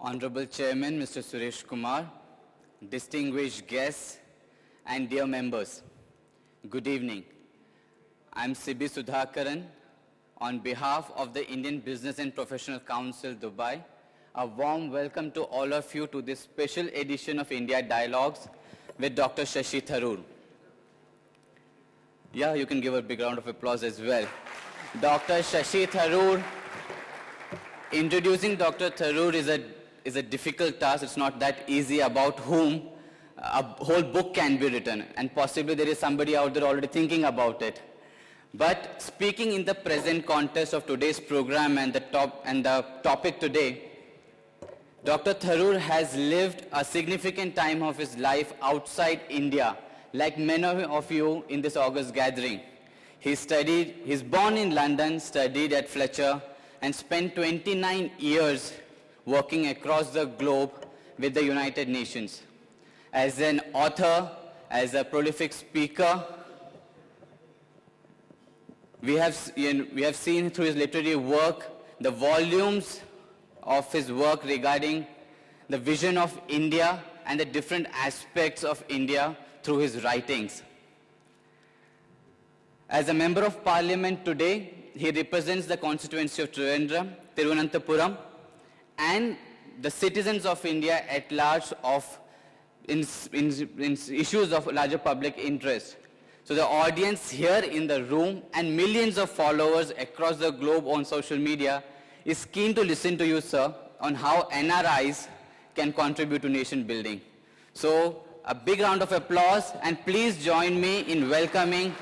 Honorable Chairman, Mr. Suresh Kumar, distinguished guests, and dear members, good evening. I'm Sibi Sudhakaran. On behalf of the Indian Business and Professional Council, Dubai, a warm welcome to all of you to this special edition of India Dialogues with Dr. Shashi Tharoor. Yeah, you can give a big round of applause as well. Dr. Shashi Tharoor. Introducing Dr. Tharoor is a difficult task. It's not that easy, about whom a whole book can be written, and possibly there is somebody out there already thinking about it. But speaking in the present context of today's program and the topic today, Dr. Tharoor has lived a significant time of his life outside India, like many of you in this August gathering. He's born in London, studied at Fletcher, and spent 29 years working across the globe with the United Nations. As an author, as a prolific speaker, we have seen through his literary work the volumes of his work regarding the vision of India and the different aspects of India through his writings. As a member of parliament today, he represents the constituency of Trivandrum, Thiruvananthapuram, and the citizens of India at large in issues of larger public interest. So the audience here in the room and millions of followers across the globe on social media is keen to listen to you, sir, on how NRIs can contribute to nation building. So a big round of applause, and please join me in welcoming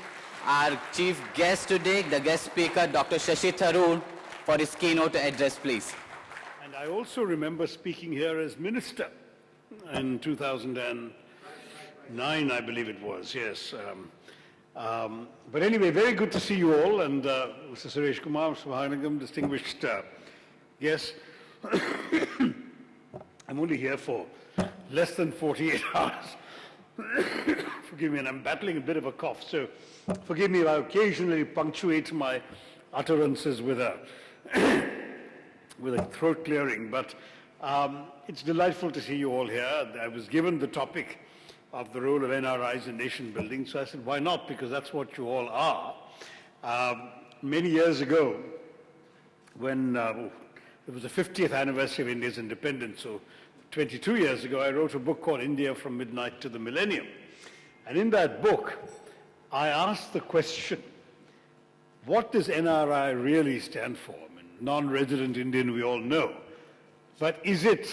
our chief guest today, the guest speaker, Dr. Shashi Tharoor, for his keynote address, please. And I also remember speaking here as minister in 2000 and 9, I believe it was, yes. But anyway, very good to see you all, and Mr. Suresh Kumar, Mr. Mahanagam, distinguished guests. I'm only here for less than 48 hours. Forgive me, and I'm battling a bit of a cough, so forgive me if I occasionally punctuate my utterances with a throat clearing, but it's delightful to see you all here. I was given the topic of the role of NRIs in nation building, so I said, why not? Because that's what you all are. Many years ago, when it was the 50th anniversary of India's independence, so 22 years ago, I wrote a book called India from Midnight to the Millennium. And in that book, I asked the question, what does NRI really stand for? I mean, non-resident Indian, we all know. But is it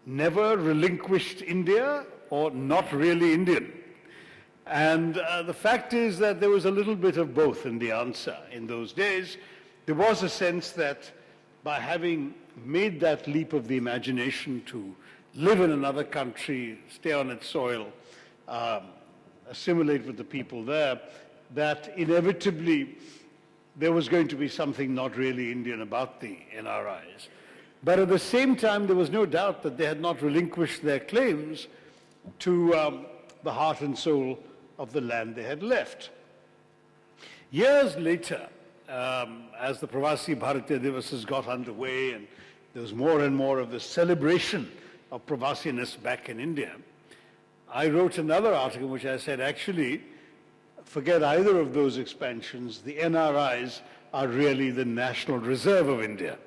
never relinquished India or not really Indian? And the fact is that there was a little bit of both in the answer. In those days, there was a sense that by having made that leap of the imagination to live in another country, stay on its soil, assimilate with the people there, that inevitably there was going to be something not really Indian about the NRIs. But at the same time, there was no doubt that they had not relinquished their claims to the heart and soul of the land they had left. Years later, as the Pravasi Bharatiya Divas got underway and there was more and more of the celebration of Pravasiness back in India, I wrote another article in which I said, actually, forget either of those expansions, the NRIs are really the national reserve of India.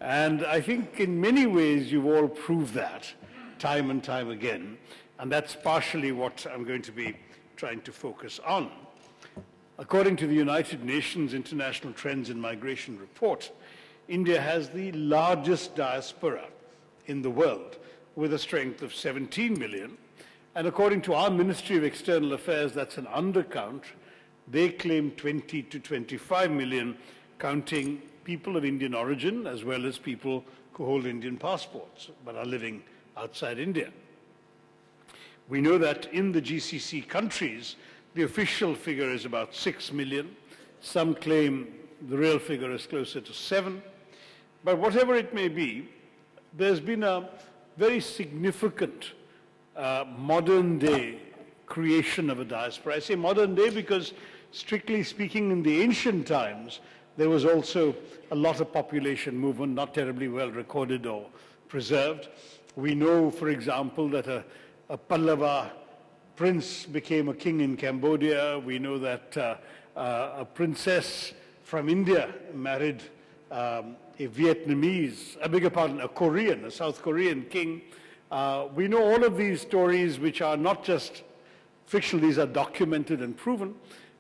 And I think in many ways you've all proved that time and time again, and that's partially what I'm going to be trying to focus on. According to the United Nations International Trends in Migration report, India has the largest diaspora in the world with a strength of 17 million. And according to our Ministry of External Affairs, that's an undercount. They claim 20 to 25 million, counting people of Indian origin as well as people who hold Indian passports but are living outside India. We know that in the GCC countries, the official figure is about 6 million. Some claim the real figure is closer to 7. But whatever it may be, there's been a very significant modern day creation of a diaspora. I say modern day because, strictly speaking, in the ancient times, there was also a lot of population movement, not terribly well recorded or preserved. We know, for example, that a Pallava prince became a king in Cambodia. We know that a princess from India married a Vietnamese, I beg your pardon, a Korean, a South Korean king. We know all of these stories, which are not just fictional, these are documented and proven.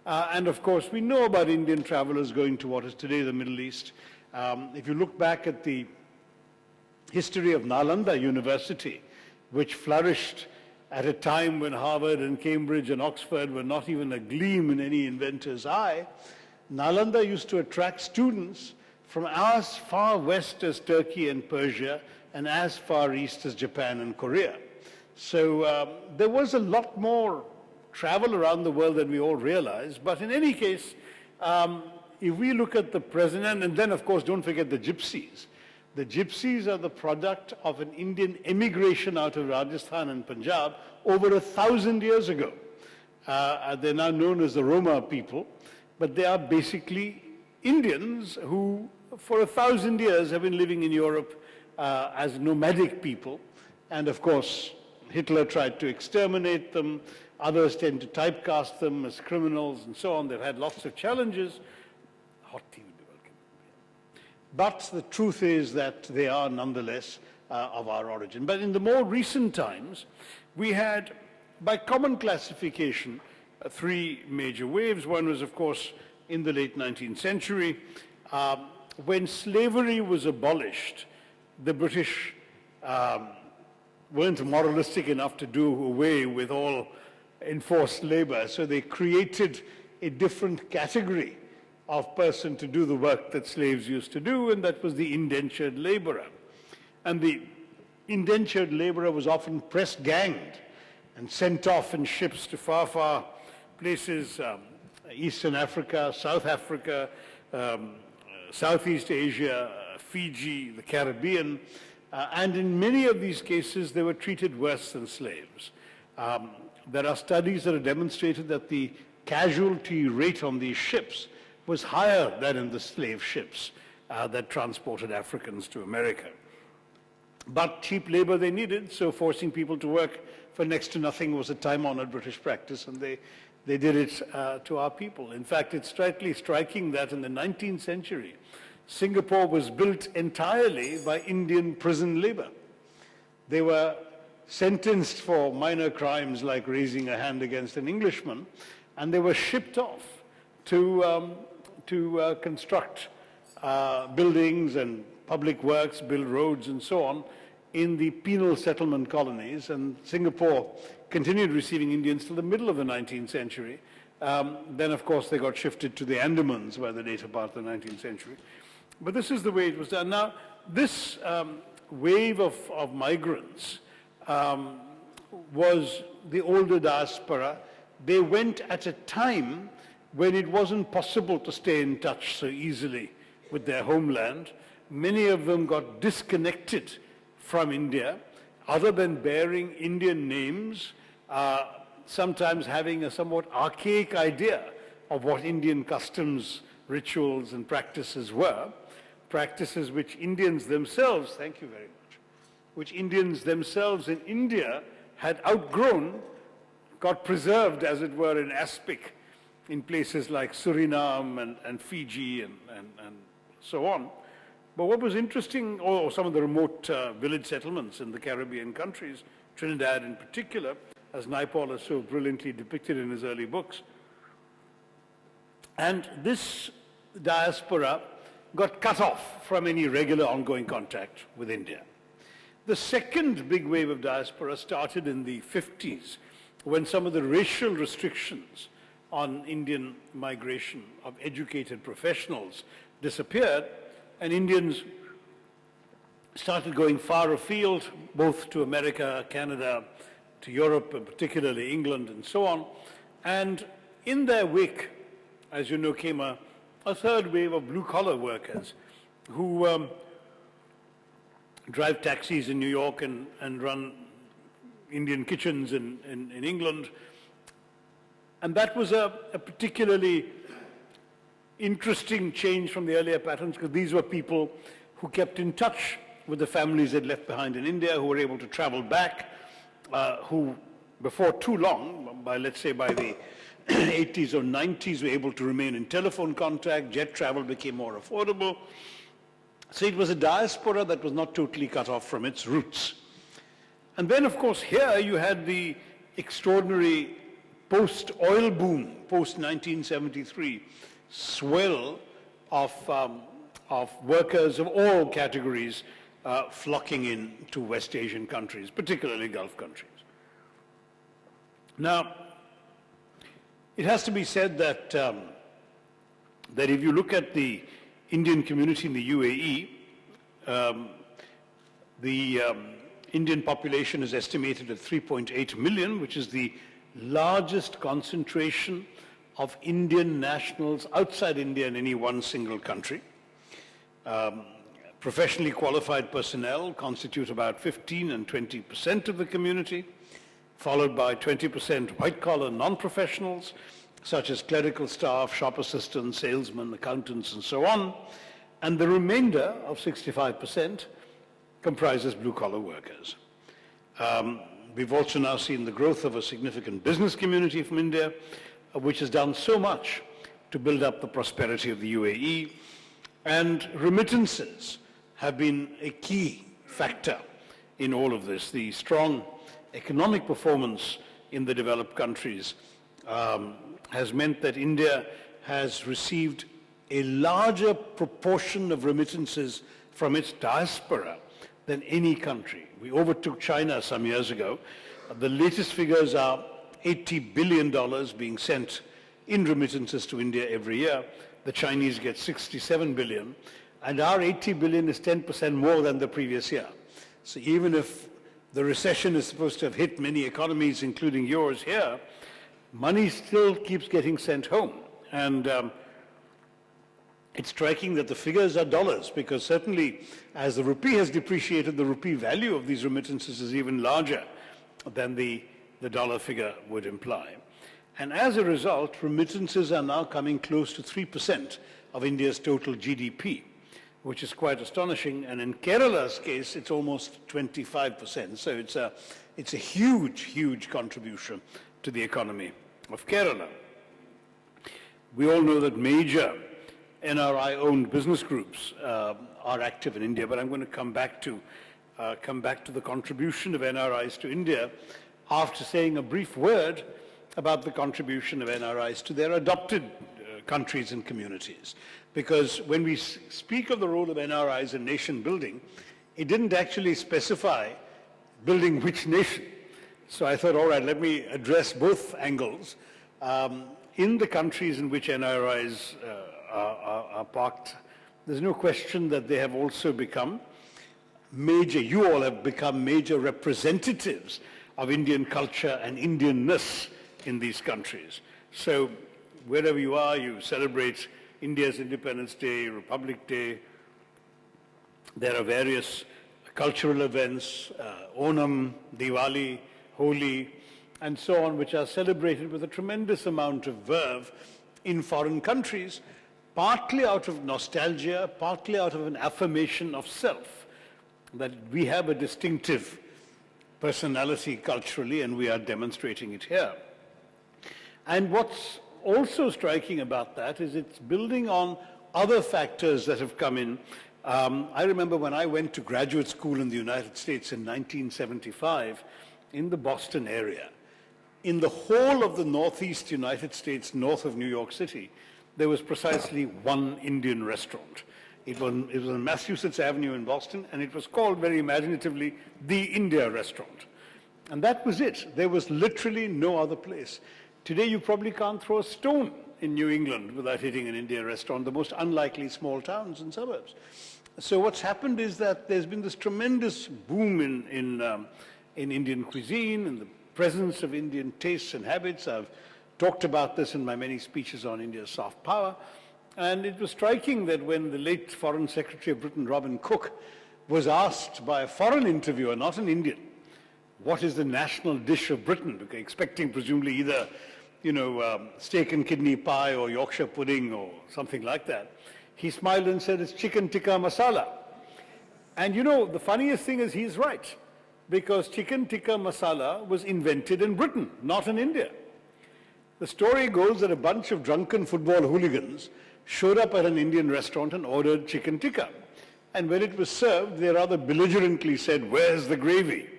And of course, we know about Indian travelers going to what is today the Middle East. If you look back at the history of Nalanda University, which flourished at a time when Harvard and Cambridge and Oxford were not even a gleam in any inventor's eye, Nalanda used to attract students from as far west as Turkey and Persia and as far east as Japan and Korea. So there was a lot more travel around the world than we all realize. But in any case, if we look at the present, and then of course don't forget the gypsies. The gypsies are the product of an Indian emigration out of Rajasthan and Punjab over 1,000 years ago. They're now known as the Roma people, but they are basically Indians who for 1,000 years have been living in Europe as nomadic people. And of course, Hitler tried to exterminate them. Others tend to typecast them as criminals and so on. They've had lots of challenges. Hot tea would be welcome. But the truth is that they are nonetheless of our origin. But in the more recent times, we had, by common classification, 3 major waves. One was, of course, in the late 19th century, when slavery was abolished. The British weren't moralistic enough to do away with all enforced labor, so they created a different category of person to do the work that slaves used to do, and that was the indentured laborer. And the indentured laborer was often press-ganged and sent off in ships to far, far places, Eastern Africa, South Africa, Southeast Asia, Fiji, the Caribbean, and in many of these cases they were treated worse than slaves. There are studies that have demonstrated that the casualty rate on these ships was higher than in the slave ships that transported Africans to America. But cheap labor they needed, so forcing people to work for next to nothing was a time-honored British practice, and they did it to our people. In fact, it's slightly striking that in the 19th century, Singapore was built entirely by Indian prison labor. They were sentenced for minor crimes like raising a hand against an Englishman, and they were shipped off to construct buildings and public works, build roads and so on in the penal settlement colonies. And Singapore continued receiving Indians till the middle of the 19th century. Then, of course, they got shifted to the Andamans by the later part of the 19th century. But this is the way it was done. Now, this wave of migrants was the older diaspora. They went at a time when it wasn't possible to stay in touch so easily with their homeland. Many of them got disconnected from India, other than bearing Indian names, sometimes having a somewhat archaic idea of what Indian customs, rituals, and practices were, practices which Indians themselves, thank you very much, which Indians themselves in India had outgrown, got preserved, as it were, in aspic in places like Suriname and Fiji and so on. But what was interesting, or some of the remote village settlements in the Caribbean countries, Trinidad in particular, as Naipaul has so brilliantly depicted in his early books. And this diaspora got cut off from any regular ongoing contact with India. The second big wave of diaspora started in the 50s, when some of the racial restrictions on Indian migration of educated professionals disappeared, and Indians started going far afield, both to America, Canada, to Europe, and particularly England, and so on. And in their wake, as you know, came a third wave of blue-collar workers who drive taxis in New York and run Indian kitchens in England. And that was a particularly interesting change from the earlier patterns, because these were people who kept in touch with the families they'd left behind in India, who were able to travel back, who before too long, let's say by the 80s or 90s, were able to remain in telephone contact, jet travel became more affordable. So it was a diaspora that was not totally cut off from its roots. And then, of course, here you had the extraordinary post-oil boom, post-1973, swell of workers of all categories flocking in to West Asian countries, particularly Gulf countries. Now, it has to be said that that if you look at the Indian community in the UAE, the Indian population is estimated at 3.8 million, which is the largest concentration of Indian nationals outside India in any one single country. Professionally qualified personnel constitute about 15 and 20% of the community, followed by 20% white-collar non-professionals, such as clerical staff, shop assistants, salesmen, accountants, and so on. And the remainder of 65% comprises blue-collar workers. We've also now seen the growth of a significant business community from India, which has done so much to build up the prosperity of the UAE. And remittances have been a key factor in all of this. The strong economic performance in the developed countries has meant that India has received a larger proportion of remittances from its diaspora than any country. We overtook China some years ago. The latest figures are $80 billion being sent in remittances to India every year. The Chinese get 67 billion, and our 80 billion is 10% more than the previous year. So even if the recession is supposed to have hit many economies, including yours here, money still keeps getting sent home. And it's striking that the figures are dollars, because certainly as the rupee has depreciated, the rupee value of these remittances is even larger than the dollar figure would imply. And as a result, remittances are now coming close to 3% of India's total GDP, which is quite astonishing. And in Kerala's case, it's almost 25%. So it's a huge, huge contribution to the economy of Kerala. We all know that major NRI-owned business groups are active in India, but I'm going to come back to the contribution of NRIs to India after saying a brief word about the contribution of NRIs to their adopted countries and communities. Because when we speak of the role of NRIs in nation building, it didn't actually specify building which nation. So I thought, all right, let me address both angles. In the countries in which NRIs are parked, there's no question that they have also become major, you all have become major representatives of Indian culture and Indianness in these countries. So wherever you are, you celebrate India's Independence Day, Republic Day. There are various cultural events, Onam, Diwali, Holi, and so on, which are celebrated with a tremendous amount of verve in foreign countries, partly out of nostalgia, partly out of an affirmation of self, that we have a distinctive personality culturally, and we are demonstrating it here. And what's also striking about that is it's building on other factors that have come in. I remember when I went to graduate school in the United States in 1975 in the Boston area. In the whole of the Northeast United States, north of New York City, there was precisely one Indian restaurant. It was on Massachusetts Avenue in Boston, and it was called very imaginatively the India Restaurant. And that was it. There was literally no other place. Today, you probably can't throw a stone in New England without hitting an India restaurant, the most unlikely small towns and suburbs. So what's happened is that there's been this tremendous boom in Indian cuisine and the presence of Indian tastes and habits. I've talked about this in my many speeches on India's soft power. And it was striking that when the late Foreign Secretary of Britain, Robin Cook, was asked by a foreign interviewer, not an Indian, what is the national dish of Britain, expecting presumably either steak and kidney pie or Yorkshire pudding or something like that, he smiled and said, it's chicken tikka masala. And the funniest thing is he's right, because chicken tikka masala was invented in Britain, not in India. The story goes that a bunch of drunken football hooligans showed up at an Indian restaurant and ordered chicken tikka. And when it was served, they rather belligerently said, where's the gravy?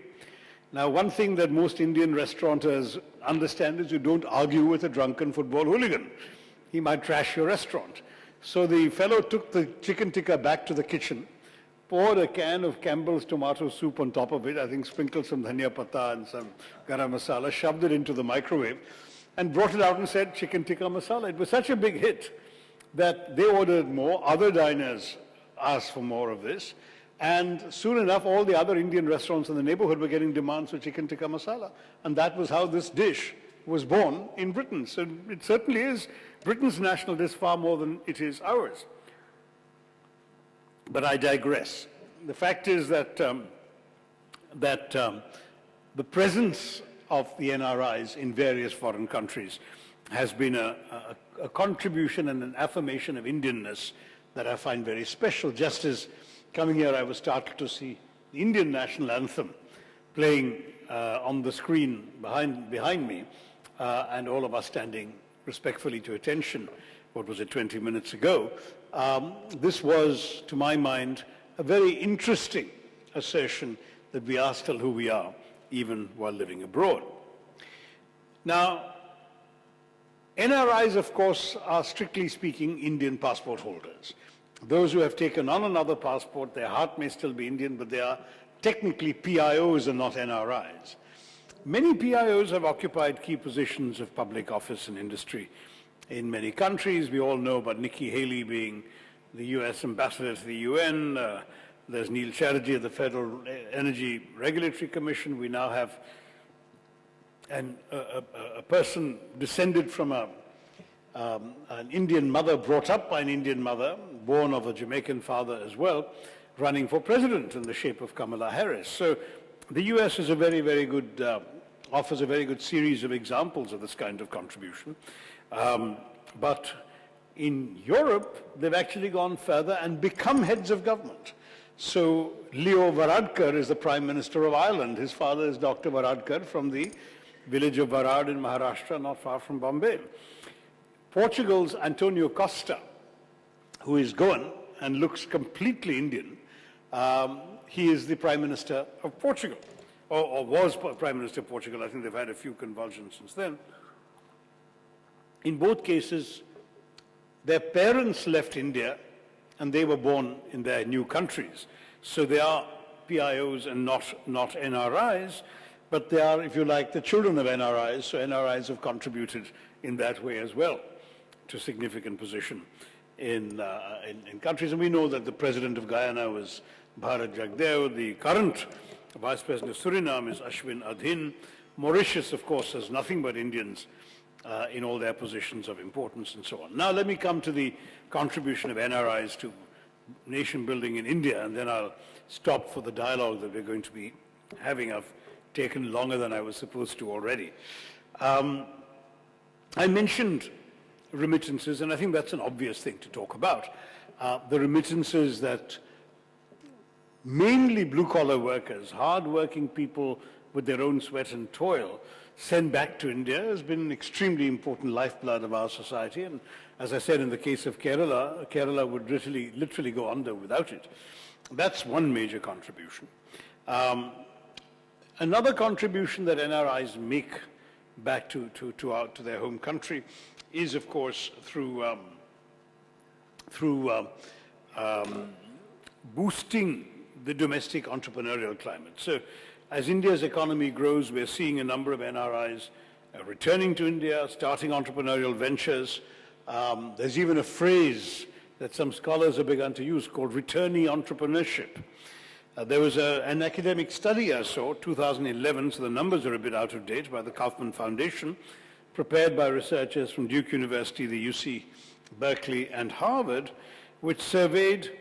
Now, one thing that most Indian restaurateurs understand is you don't argue with a drunken football hooligan. He might trash your restaurant. So the fellow took the chicken tikka back to the kitchen, poured a can of Campbell's tomato soup on top of it, I think sprinkled some dhania patta and some garam masala, shoved it into the microwave, and brought it out and said, chicken tikka masala. It was such a big hit that they ordered more. Other diners asked for more of this. And soon enough, all the other Indian restaurants in the neighborhood were getting demands for chicken tikka masala. And that was how this dish was born in Britain. So it certainly is Britain's national dish far more than it is ours. But I digress. The fact is that, the presence of the NRIs in various foreign countries has been a contribution and an affirmation of Indianness that I find very special. Just as coming here, I was startled to see the Indian national anthem playing on the screen behind me, and all of us standing respectfully to attention. What was it, 20 minutes ago? This was, to my mind, a very interesting assertion that we are still who we are, even while living abroad. Now, NRIs, of course, are strictly speaking Indian passport holders. Those who have taken on another passport, their heart may still be Indian, but they are technically PIOs and not NRIs. Many PIOs have occupied key positions of public office and industry in many countries. We all know about Nikki Haley being the US ambassador to the UN, There's Neil Chatterjee at the Federal Energy Regulatory Commission. We now have a person descended from an Indian mother, brought up by an Indian mother, born of a Jamaican father as well, running for president in the shape of Kamala Harris. So the U.S. is a very, very good, offers a very good series of examples of this kind of contribution. But in Europe, they've actually gone further and become heads of government. So Leo Varadkar is the Prime Minister of Ireland. His father is Dr. Varadkar from the village of Varad in Maharashtra, not far from Bombay. Portugal's Antonio Costa, who is Goan and looks completely Indian, he is the Prime Minister of Portugal, or was Prime Minister of Portugal. I think they've had a few convulsions since then. In both cases, their parents left India and they were born in their new countries. So they are PIOs and not NRIs, but they are, if you like, the children of NRIs, so NRIs have contributed in that way as well to significant position in countries. And we know that the president of Guyana was Bharat Jagdeo, the current vice president of Suriname is Ashwin Adhin. Mauritius, of course, has nothing but Indians in all their positions of importance and so on. Now let me come to the contribution of NRIs to nation building in India, and then I'll stop for the dialogue that we're going to be having. I've taken longer than I was supposed to already. I mentioned remittances, and I think that's an obvious thing to talk about. The remittances that mainly blue-collar workers, hard-working people with their own sweat and toil, send back to India has been an extremely important lifeblood of our society. And as I said, in the case of Kerala, Kerala would literally go under without it. That's one major contribution. Another contribution that NRIs make back to their home country is, of course, through boosting the domestic entrepreneurial climate. So as India's economy grows, we're seeing a number of NRIs returning to India, starting entrepreneurial ventures. There's even a phrase that some scholars have begun to use called returnee entrepreneurship. There was an academic study I saw, 2011, so the numbers are a bit out of date, by the Kaufman Foundation, prepared by researchers from Duke University, the UC Berkeley, and Harvard, which surveyed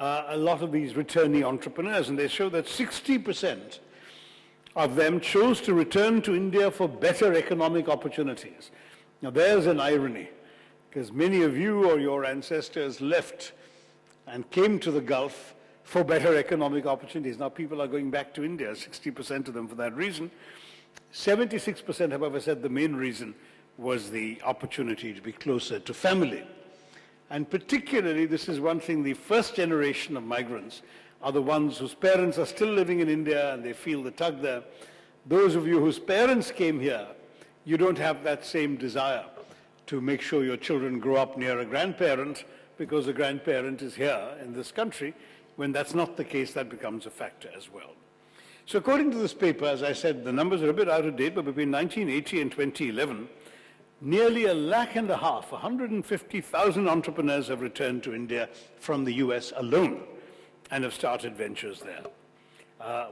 a lot of these returnee entrepreneurs, and they show that 60% of them chose to return to India for better economic opportunities. Now there's an irony, because many of you or your ancestors left and came to the Gulf for better economic opportunities. Now people are going back to India, 60% of them for that reason. 76%, however, said the main reason was the opportunity to be closer to family. And particularly, this is one thing, the first generation of migrants are the ones whose parents are still living in India and they feel the tug there. Those of you whose parents came here, you don't have that same desire to make sure your children grow up near a grandparent because the grandparent is here in this country. When that's not the case, that becomes a factor as well. So according to this paper, as I said, the numbers are a bit out of date, but between 1980 and 2011, nearly 150,000 entrepreneurs have returned to India from the US alone and have started ventures there.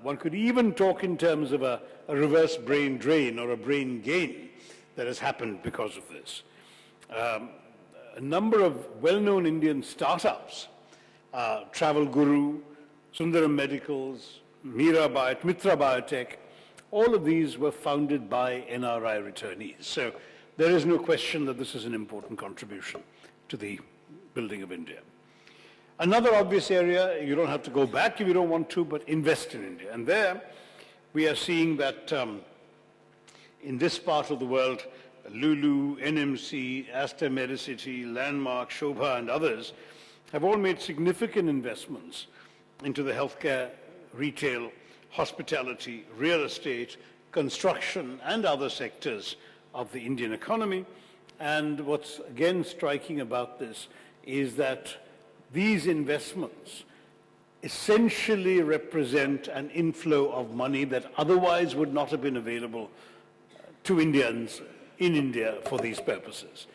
One could even talk in terms of a reverse brain drain or a brain gain that has happened because of this. A number of well-known Indian startups, Travel Guru, Sundaram Medicals, Mitra Biotech, all of these were founded by NRI returnees. So there is no question that this is an important contribution to the building of India. Another obvious area, you don't have to go back if you don't want to, but invest in India. And there we are seeing that in this part of the world, Lulu, NMC, Aster Medicity, Landmark, Shobha, and others have all made significant investments into the healthcare, retail, hospitality, real estate, construction, and other sectors of the Indian economy. And what's again striking about this is that these investments essentially represent an inflow of money that otherwise would not have been available to Indians in India for these purposes.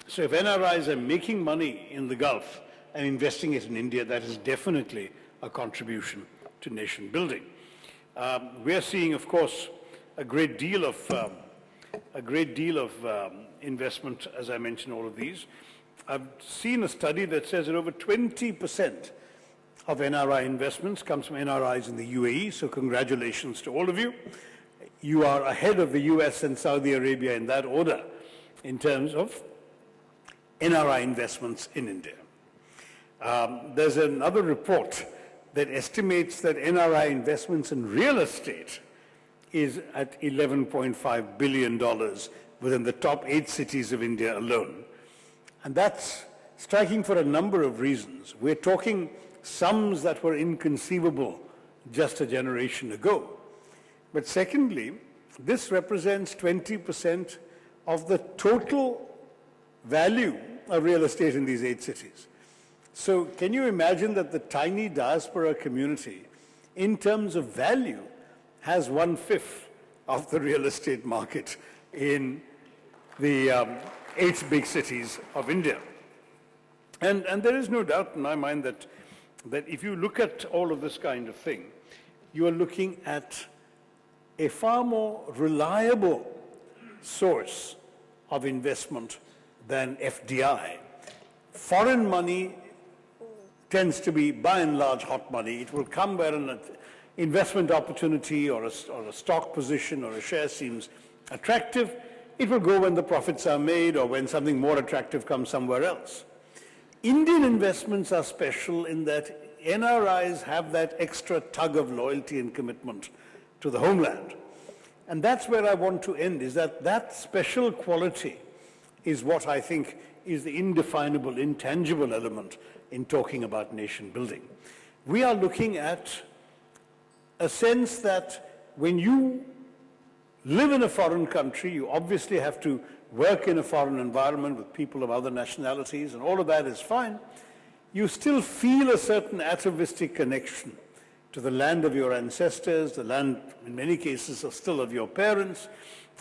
So if NRIs are making money in the Gulf and investing it in India, that is definitely a contribution to nation building. We're seeing, of course, a great deal of investment, as I mentioned, all of these. I've seen a study that says that over 20% of NRI investments comes from NRIs in the UAE, so congratulations to all of you. You are ahead of the US and Saudi Arabia in that order in terms of NRI investments in India. There's another report that estimates that NRI investments in real estate is at $11.5 billion within the top 8 cities of India alone. And that's striking for a number of reasons. We're talking sums that were inconceivable just a generation ago. But secondly, this represents 20% of the total value of real estate in these 8 cities. So can you imagine that the tiny diaspora community, in terms of value, has 1/5 of the real estate market in the 8 big cities of India? And there is no doubt in my mind that if you look at all of this kind of thing, you are looking at a far more reliable source of investment than FDI. Foreign money tends to be, by and large, hot money. It will come where an investment opportunity or a stock position or a share seems attractive. It will go when the profits are made or when something more attractive comes somewhere else. Indian investments are special in that NRIs have that extra tug of loyalty and commitment to the homeland. And that's where I want to end, is that special quality is what I think is the indefinable, intangible element in talking about nation building. We are looking at a sense that when you live in a foreign country, you obviously have to work in a foreign environment with people of other nationalities, and all of that is fine. You still feel a certain atavistic connection to the land of your ancestors, the land, in many cases, are still of your parents,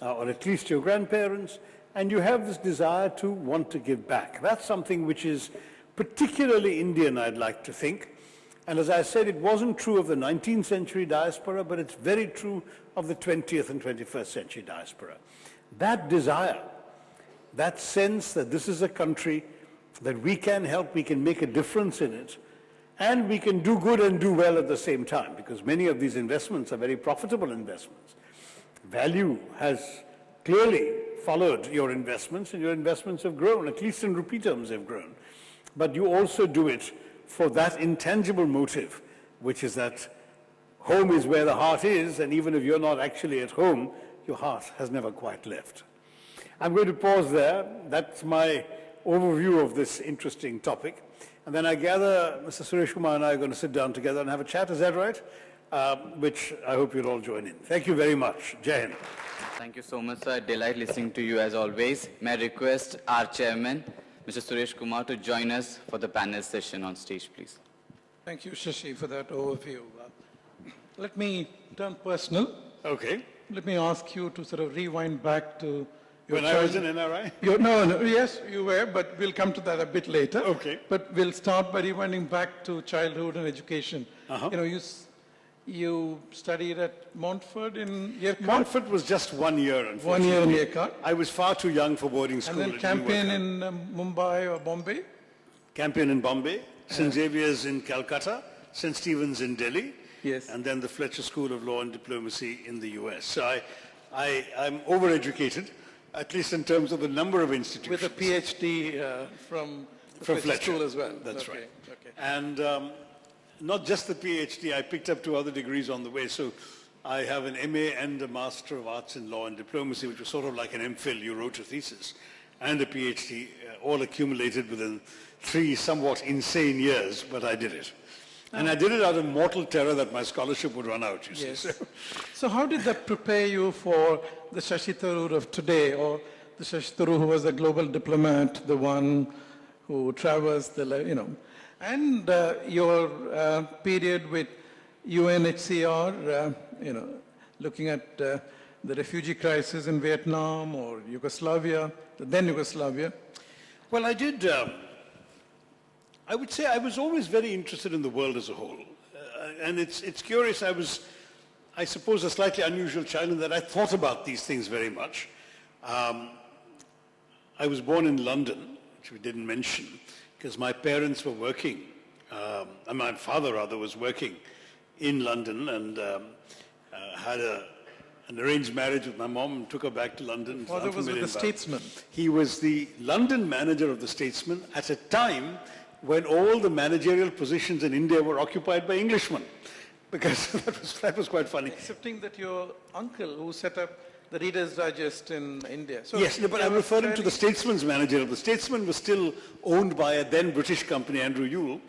or at least your grandparents, and you have this desire to want to give back. That's something which is particularly Indian, I'd like to think. And as I said, it wasn't true of the 19th century diaspora, but it's very true of the 20th and 21st century diaspora. That desire, that sense that this is a country that we can help, we can make a difference in it, and we can do good and do well at the same time, because many of these investments are very profitable investments. Value has clearly followed your investments, and your investments have grown, at least in rupee terms they've grown. But you also do it for that intangible motive, which is that home is where the heart is, and even if you're not actually at home, your heart has never quite left. I'm going to pause there. That's my overview of this interesting topic. And then I gather Mr. Suresh Kumar and I are going to sit down together and have a chat. Is that right? Which I hope you'll all join in. Thank you very much. Jai Hind. Thank you so much, sir. Delight listening to you as always. May I request our chairman, Mr. Suresh Kumar, to join us for the panel session on stage, please. Thank you, Shashi, for that overview. Let me turn personal. Okay. Let me ask you to sort of rewind back to your When I was in NRI? No, yes, you were, but we'll come to that a bit later. Okay. But we'll start by rewinding back to childhood and education. Uh-huh. You know, you studied at Montfort in Yercaud? Montfort was just 1 year, unfortunately. 1 year in Yercaud. I was far too young for boarding school. And then Campion in Mumbai or Bombay? Campion in Bombay, St. Xavier's in Calcutta, St. Stephen's in Delhi, Yes. and then the Fletcher School of Law and Diplomacy in the US. So I'm overeducated, at least in terms of the number of institutions. With a PhD from Fletcher School as well. That's Okay, right. okay. And not just the PhD, I picked up 2 other degrees on the way. So I have an MA and a Master of Arts in Law and Diplomacy, which was sort of like an MPhil. You wrote a thesis, and a PhD, all accumulated within 3 somewhat insane years, but I did it. And I did it out of mortal terror that my scholarship would run out, you see. Yes. So how did that prepare you for the Shashi Tharoor of today, or the Shashi Tharoor who was a global diplomat, the one who traversed and your period with UNHCR, looking at the refugee crisis in Vietnam or Yugoslavia, then Yugoslavia? Well, I did. I would say I was always very interested in the world as a whole. and it's curious. I suppose, a slightly unusual child in that I thought about these things very much. I was born in London, which we didn't mention, because my parents were working, and my father rather was working in London, and had an arranged marriage with my mom and took her back to London. Father was with the Statesman. He was the London manager of the Statesman at a time when all the managerial positions in India were occupied by Englishmen, because that was quite funny. Accepting that your uncle who set up the Reader's Digest in India. So Yes, but I'm referring to the Statesman's manager. The Statesman was still owned by a then British company, Andrew Yule,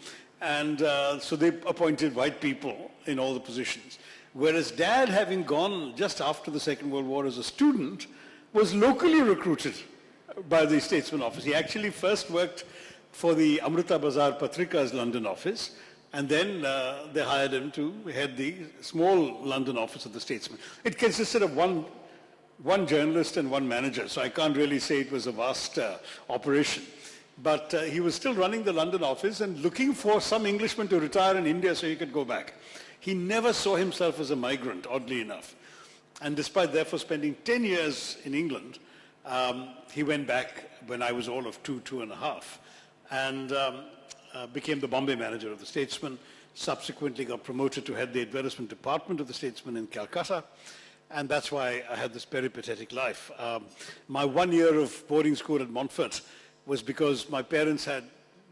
and so they appointed white people in all the positions. Whereas Dad, having gone just after the Second World War as a student, was locally recruited by the Statesman office. He actually first worked for the Amrita Bazaar Patrika's London office, and then they hired him to head the small London office of the Statesman. It consisted of one journalist and one manager, so I can't really say it was a vast operation. But he was still running the London office and looking for some Englishman to retire in India so he could go back. He never saw himself as a migrant, oddly enough. And despite therefore spending 10 years in England, he went back when I was all of 2.5, and became the Bombay manager of the Statesman, subsequently got promoted to head the advertisement department of the Statesman in Calcutta. And that's why I had this peripatetic life. My 1 year of boarding school at Montfort was because my parents had,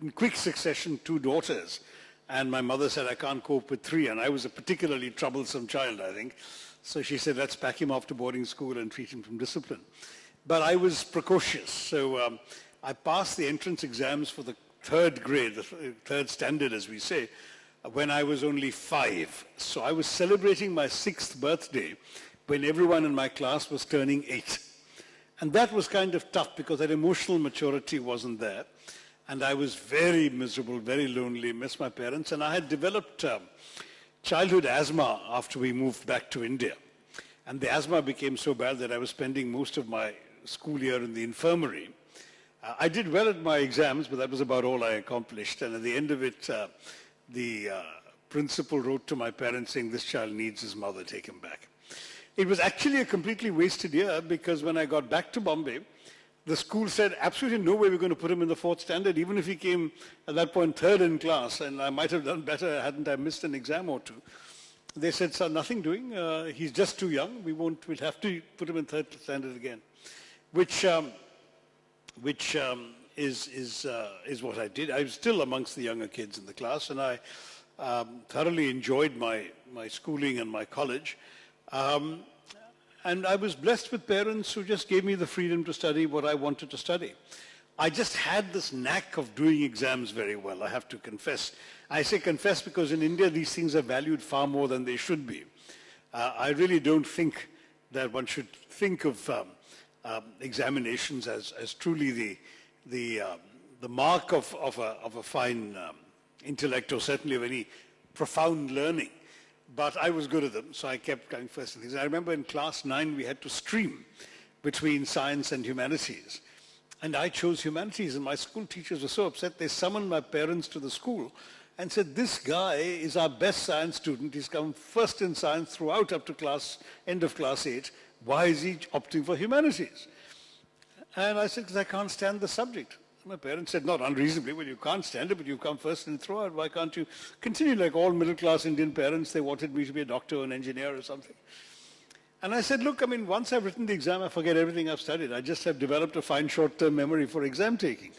in quick succession, 2 daughters. And my mother said, I can't cope with 3. And I was a particularly troublesome child, I think. So she said, let's pack him off to boarding school and treat him from discipline. But I was precocious. So I passed the entrance exams for the 3rd grade, the 3rd standard, as we say, when I was only 5. So I was celebrating my 6th birthday when everyone in my class was turning 8. And that was kind of tough because that emotional maturity wasn't there. And I was very miserable, very lonely, missed my parents. And I had developed childhood asthma after we moved back to India. And the asthma became so bad that I was spending most of my school year in the infirmary. I did well at my exams, but that was about all I accomplished. And at the end of it, the principal wrote to my parents saying, this child needs his mother, take him back. It was actually a completely wasted year because when I got back to Bombay, the school said, absolutely no way we're going to put him in the 4th standard, even if he came at that point 3rd in class, and I might have done better hadn't I missed an exam or 2. They said, sir, nothing doing. He's just too young. We'll have to put him in 3rd standard again, which is what I did. I was still amongst the younger kids in the class, and I thoroughly enjoyed my schooling and my college. And I was blessed with parents who just gave me the freedom to study what I wanted to study. I just had this knack of doing exams very well, I have to confess. I say confess because in India these things are valued far more than they should be. I really don't think that one should think of examinations as truly the mark of a fine intellect, or certainly of any profound learning. But I was good at them, so I kept going first in things. I remember in class 9 we had to stream between science and humanities. And I chose humanities, and my school teachers were so upset they summoned my parents to the school and said, this guy is our best science student. He's come first in science throughout up to end of class 8. Why is he opting for humanities? And I said, because I can't stand the subject. My parents said, not unreasonably, well, you can't stand it, but you've come first and throughout. Why can't you continue like all middle-class Indian parents? They wanted me to be a doctor or an engineer or something. And I said, look, once I've written the exam, I forget everything I've studied. I just have developed a fine short-term memory for exam taking.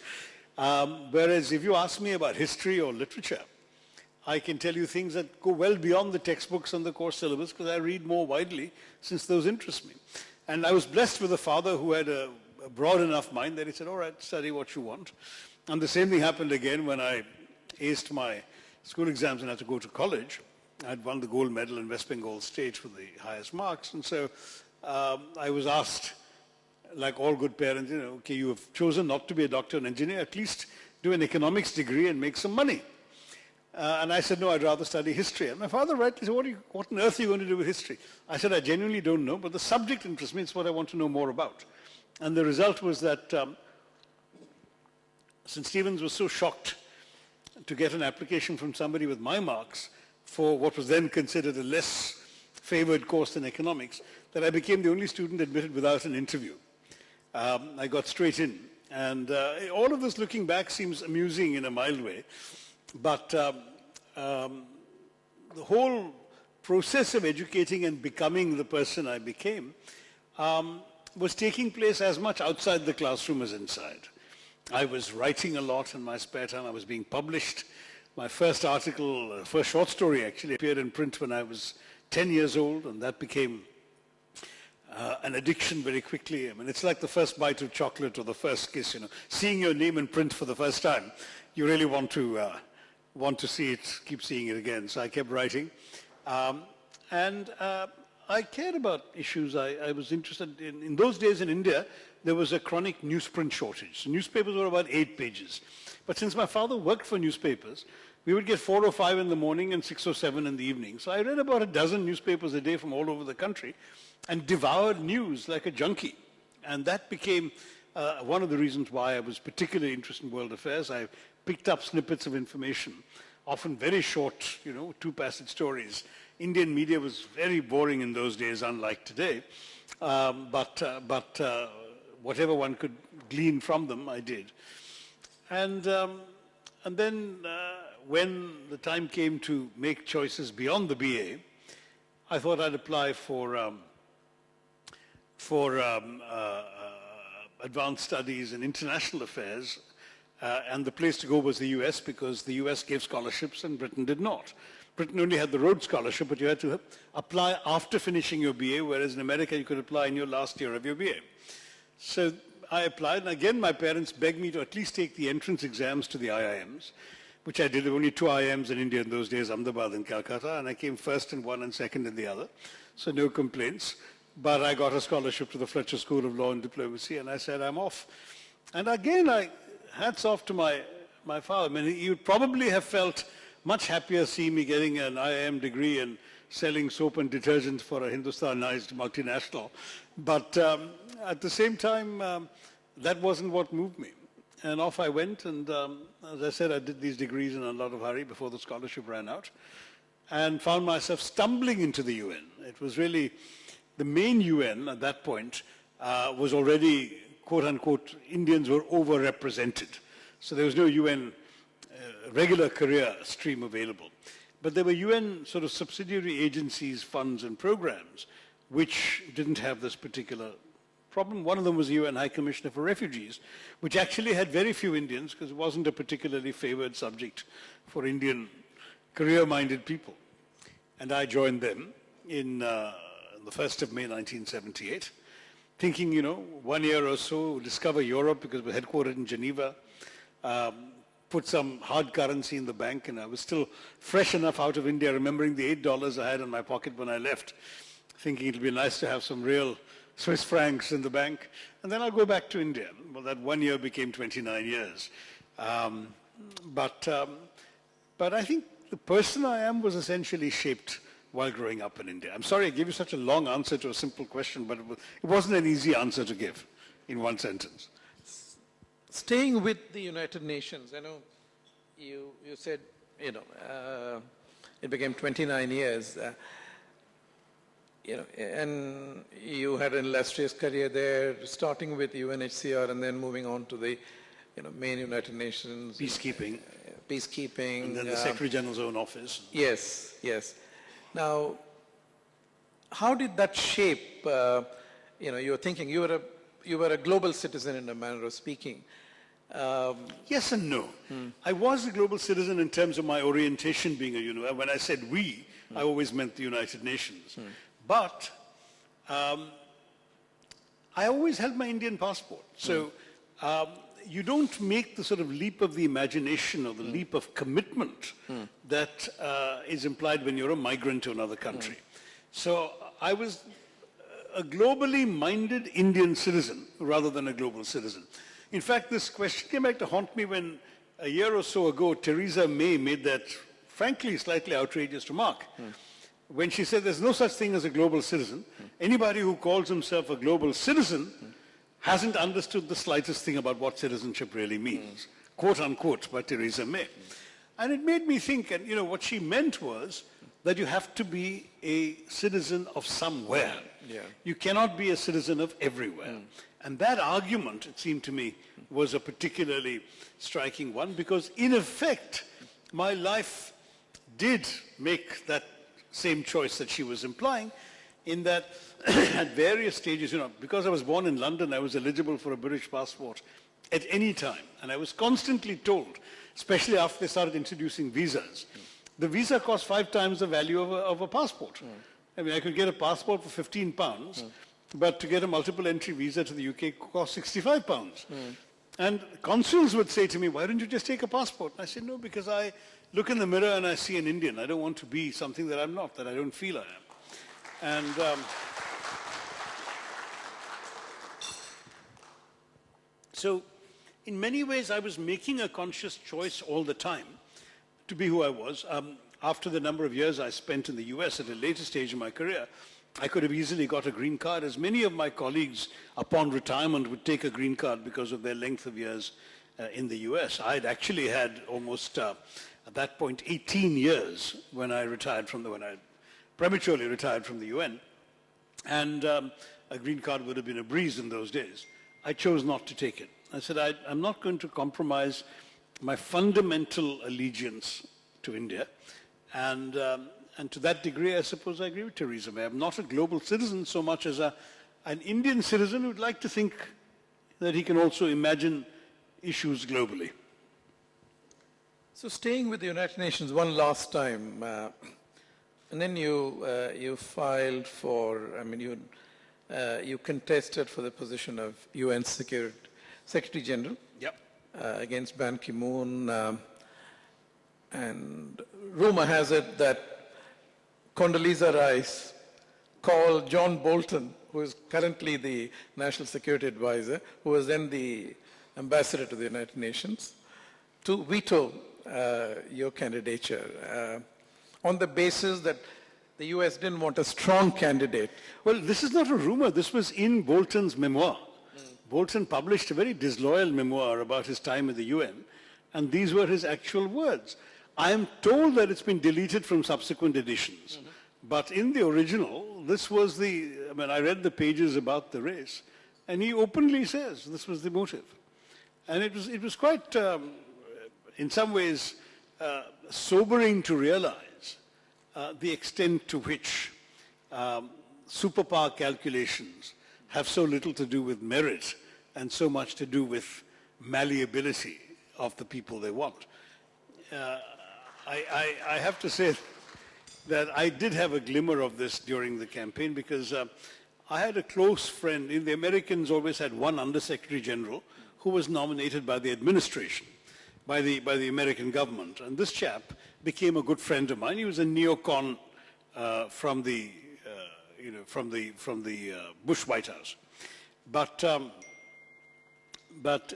Whereas if you ask me about history or literature, I can tell you things that go well beyond the textbooks and the course syllabus because I read more widely since those interest me. And I was blessed with a father who had a broad enough mind that he said, all right, study what you want. And the same thing happened again when I aced my school exams and had to go to college. I had won the gold medal in West Bengal State with the highest marks. And so I was asked, like all good parents, okay, you have chosen not to be a doctor and engineer, at least do an economics degree and make some money. And I said, no, I'd rather study history. And my father rightly said, what on earth are you going to do with history? I said, I genuinely don't know, but the subject interests me. It's what I want to know more about. And the result was that St. Stephen's was so shocked to get an application from somebody with my marks for what was then considered a less favored course in economics, that I became the only student admitted without an interview. I got straight in. And all of this looking back seems amusing in a mild way. But the whole process of educating and becoming the person I became was taking place as much outside the classroom as inside. I was writing a lot in my spare time. I was being published. My first article, first short story actually, appeared in print when I was 10 years old, and that became an addiction very quickly. I mean, it's like the first bite of chocolate or the first kiss, you know. Seeing your name in print for the first time, you really want to see it, keep seeing it again. So I kept writing. I cared about issues. I was interested in those days in India, there was a chronic newsprint shortage. So newspapers were about 8 pages. But since my father worked for newspapers, we would get 4 or 5 in the morning and 6 or 7 in the evening. So I read about a dozen newspapers a day from all over the country and devoured news like a junkie. And that became one of the reasons why I was particularly interested in world affairs. I picked up snippets of information, often very short, you know, 2-passage stories. Indian media was very boring in those days, unlike today. But whatever one could glean from them, I did. And then when the time came to make choices beyond the BA, I thought I'd apply for advanced studies in international affairs, and the place to go was the US because the US gave scholarships and Britain did not. Britain only had the Rhodes Scholarship, but you had to apply after finishing your BA, whereas in America you could apply in your last year of your BA. So I applied, and again my parents begged me to at least take the entrance exams to the IIMs, which I did. There were only 2 IIMs in India in those days, Ahmedabad and Calcutta, and I came first in one and second in the other, so no complaints. But I got a scholarship to the Fletcher School of Law and Diplomacy, and I said, I'm off. And again, hats off to my father. I mean, he would probably have felt much happier seeing me getting an IIM degree and selling soap and detergent for a Hindustanized multinational. But at the same time, that wasn't what moved me. And off I went, and as I said, I did these degrees in a lot of hurry before the scholarship ran out, and found myself stumbling into the UN. It was really, the main UN at that point was already, quote unquote, Indians were overrepresented. So there was no UN regular career stream available. But there were UN sort of subsidiary agencies, funds and programs which didn't have this particular problem. One of them was the UN High Commissioner for Refugees, which actually had very few Indians because it wasn't a particularly favored subject for Indian career-minded people. And I joined them in the 1st of May 1978, thinking, you know, 1 year or so, discover Europe because we're headquartered in Geneva, put some hard currency in the bank, and I was still fresh enough out of India, remembering the $8 I had in my pocket when I left, thinking it'll be nice to have some real Swiss francs in the bank, and then I'll go back to India. Well, that 1 year became 29 years. But I think the person I am was essentially shaped while growing up in India. I'm sorry I gave you such a long answer to a simple question, but it wasn't an easy answer to give in one sentence. Staying with the United Nations, I know you said, you know, it became 29 years, you know, and you had an illustrious career there, starting with UNHCR and then moving on to the, you know, main United Nations. Peacekeeping. Peacekeeping. And then the Secretary General's own office. Yes, yes. Now, how did that shape, you know, your thinking? You were a global citizen in a manner of speaking. Yes and no. I was a global citizen in terms of my orientation being a university. When I said we, I always meant the United Nations. But I always held my Indian passport. So you don't make the sort of leap of the imagination or the leap of commitment that is implied when you're a migrant to another country. So I was a globally minded Indian citizen rather than a global citizen. In fact, this question came back to haunt me when a year or so ago, Theresa May made that, frankly, slightly outrageous remark. When she said there's no such thing as a global citizen, anybody who calls himself a global citizen hasn't understood the slightest thing about what citizenship really means, quote unquote, by Theresa May. And it made me think, and you know, what she meant was, that you have to be a citizen of somewhere. Yeah. You cannot be a citizen of everywhere. And that argument, it seemed to me, was a particularly striking one, because in effect, my life did make that same choice that she was implying, in that at various stages, because I was born in London, I was eligible for a British passport at any time. And I was constantly told, especially after they started introducing visas, the visa cost 5 times the value of a passport. I mean, I could get a passport for £15, but to get a multiple entry visa to the UK cost £65. And consuls would say to me, why don't you just take a passport? And I said, no, because I look in the mirror and I see an Indian. I don't want to be something that I'm not, that I don't feel I am. And so in many ways, I was making a conscious choice all the time to be who I was. After the number of years I spent in the US at a later stage in my career, I could have easily got a green card, as many of my colleagues upon retirement would take a green card because of their length of years in the US. I'd actually had almost, at that point, 18 years when I prematurely retired from the UN. And a green card would have been a breeze in those days. I chose not to take it. I said, I'm not going to compromise my fundamental allegiance to India. And to that degree, I suppose I agree with Theresa May. I'm not a global citizen so much as an Indian citizen who would like to think that he can also imagine issues globally. So staying with the United Nations one last time, and then you filed for, you contested for the position of UN Secretary General. Yep. Against Ban Ki-moon. And rumor has it that Condoleezza Rice called John Bolton, who is currently the National Security Advisor, who was then the ambassador to the United Nations, to veto your candidature on the basis that the US didn't want a strong candidate. Well, this is not a rumor. This was in Bolton's memoir. Bolton published a very disloyal memoir about his time in the UN, and these were his actual words. I am told that it's been deleted from subsequent editions, but in the original, this was I read the pages about the race, and he openly says this was the motive. And it was quite, in some ways, sobering to realize the extent to which superpower calculations have so little to do with merit and so much to do with malleability of the people they want. I have to say that I did have a glimmer of this during the campaign, because I had a close friend. The Americans always had one Undersecretary General who was nominated by the administration, by the American government. And this chap became a good friend of mine. He was a neocon from the Bush White House. But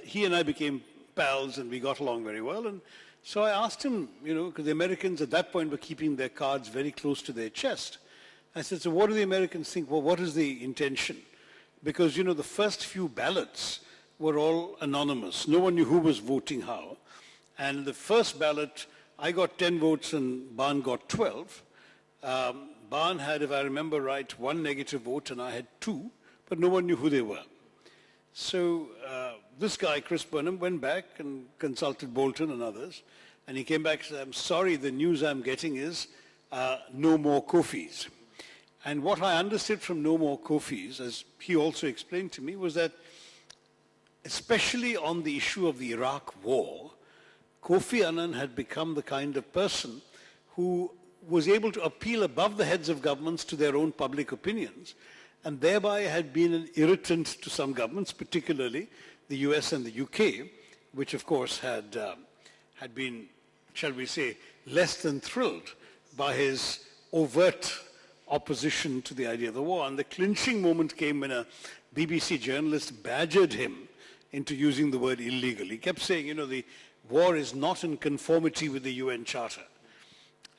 he and I became pals, and we got along very well. And so I asked him, because the Americans at that point were keeping their cards very close to their chest. I said, so what do the Americans think? Well, what is the intention? Because, the first few ballots were all anonymous. No one knew who was voting how. And the first ballot, I got 10 votes and Ban got 12. Ban had, if I remember right, 1 negative vote, and I had 2, but no one knew who they were. So this guy, Chris Burnham, went back and consulted Bolton and others, and he came back and said, I'm sorry, the news I'm getting is no more Kofis. And what I understood from no more Kofis, as he also explained to me, was that especially on the issue of the Iraq war, Kofi Annan had become the kind of person who was able to appeal above the heads of governments to their own public opinions, and thereby had been an irritant to some governments, particularly the US and the UK, which of course had been, shall we say, less than thrilled by his overt opposition to the idea of the war. And the clinching moment came when a BBC journalist badgered him into using the word illegal. He kept saying, the war is not in conformity with the UN Charter.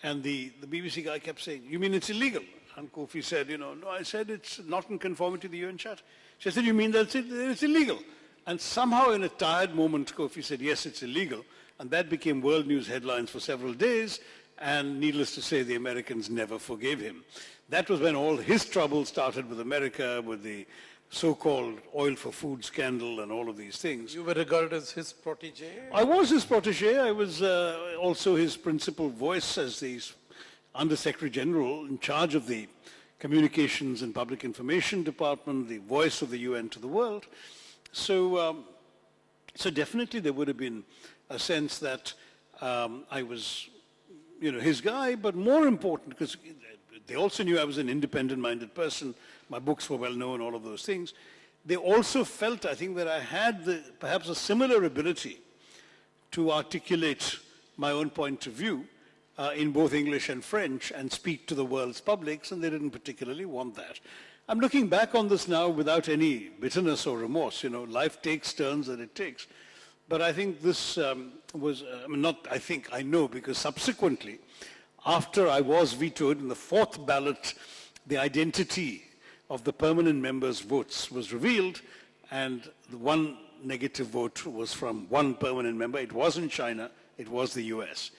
And the BBC guy kept saying, you mean it's illegal? And Kofi said, no, I said it's not in conformity to the UN Charter. She said, you mean that it's illegal? And somehow in a tired moment, Kofi said, yes, it's illegal. And that became world news headlines for several days. and needless to say, the Americans never forgave him. That was when all his trouble started with America, with the so-called oil for food scandal and all of these things. You were regarded as his protege? I was his protege. I was also his principal voice as the Under-Secretary General in charge of the Communications and Public Information Department, the voice of the UN to the world. So definitely there would have been a sense that I was, his guy, but more important, because they also knew I was an independent-minded person. My books were well known, all of those things. They also felt, I think, that I had perhaps a similar ability to articulate my own point of view in both English and French and speak to the world's publics, and they didn't particularly want that. I'm looking back on this now without any bitterness or remorse. Life takes turns that it takes. But I think this was, I know, because subsequently, after I was vetoed in the fourth ballot, the identity of the permanent members' votes was revealed, and the one negative vote was from one permanent member. It wasn't China, it was the US.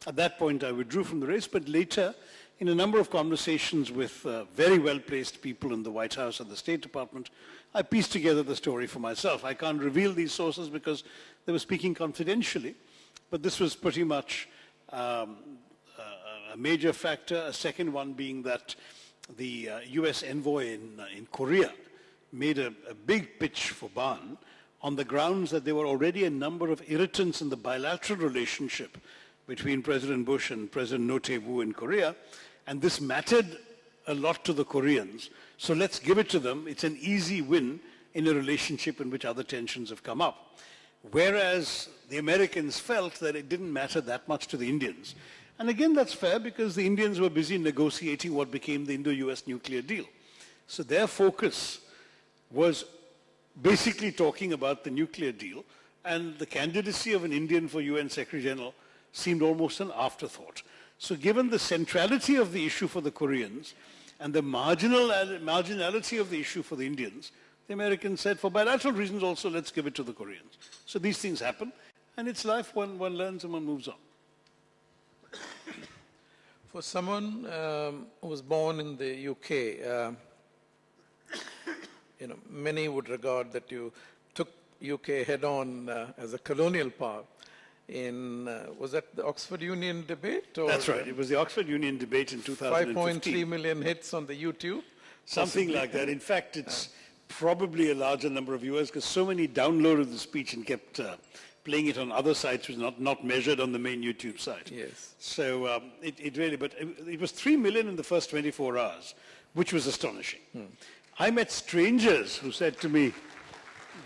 At that point, I withdrew from the race, but later, in a number of conversations with very well-placed people in the White House and the State Department, I pieced together the story for myself. I can't reveal these sources because they were speaking confidentially, but this was pretty much a major factor. A second one being that the US envoy in Korea made a big pitch for Ban on the grounds that there were already a number of irritants in the bilateral relationship between President Bush and President Roh Tae-woo in Korea, and this mattered a lot to the Koreans. So let's give it to them. It's an easy win in a relationship in which other tensions have come up. Whereas the Americans felt that it didn't matter that much to the Indians. And again, that's fair because the Indians were busy negotiating what became the Indo-US nuclear deal. So their focus was basically talking about the nuclear deal, and the candidacy of an Indian for UN Secretary General seemed almost an afterthought. So given the centrality of the issue for the Koreans and the marginality of the issue for the Indians, the Americans said, for bilateral reasons also, let's give it to the Koreans. So these things happen, and it's life. One learns and one moves on. For someone who was born in the UK, many would regard that you took UK head-on as a colonial power. Was that the Oxford Union debate? Or That's right. It was the Oxford Union debate in 2015. 5.3 million hits on the YouTube? Something like that. In fact, it's probably a larger number of viewers because so many downloaded the speech and kept playing it on other sites, which was not measured on the main YouTube site. Yes. So it was 3 million in the first 24 hours, which was astonishing. I met strangers who said to me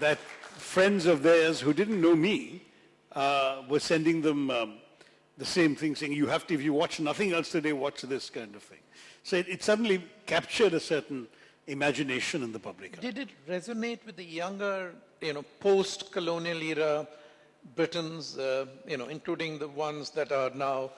that friends of theirs who didn't know me were sending them the same thing, saying, if you watch nothing else today, watch this kind of thing. So it suddenly captured a certain imagination in the public. Did it resonate with the younger, post-colonial era Britons, including the ones that are now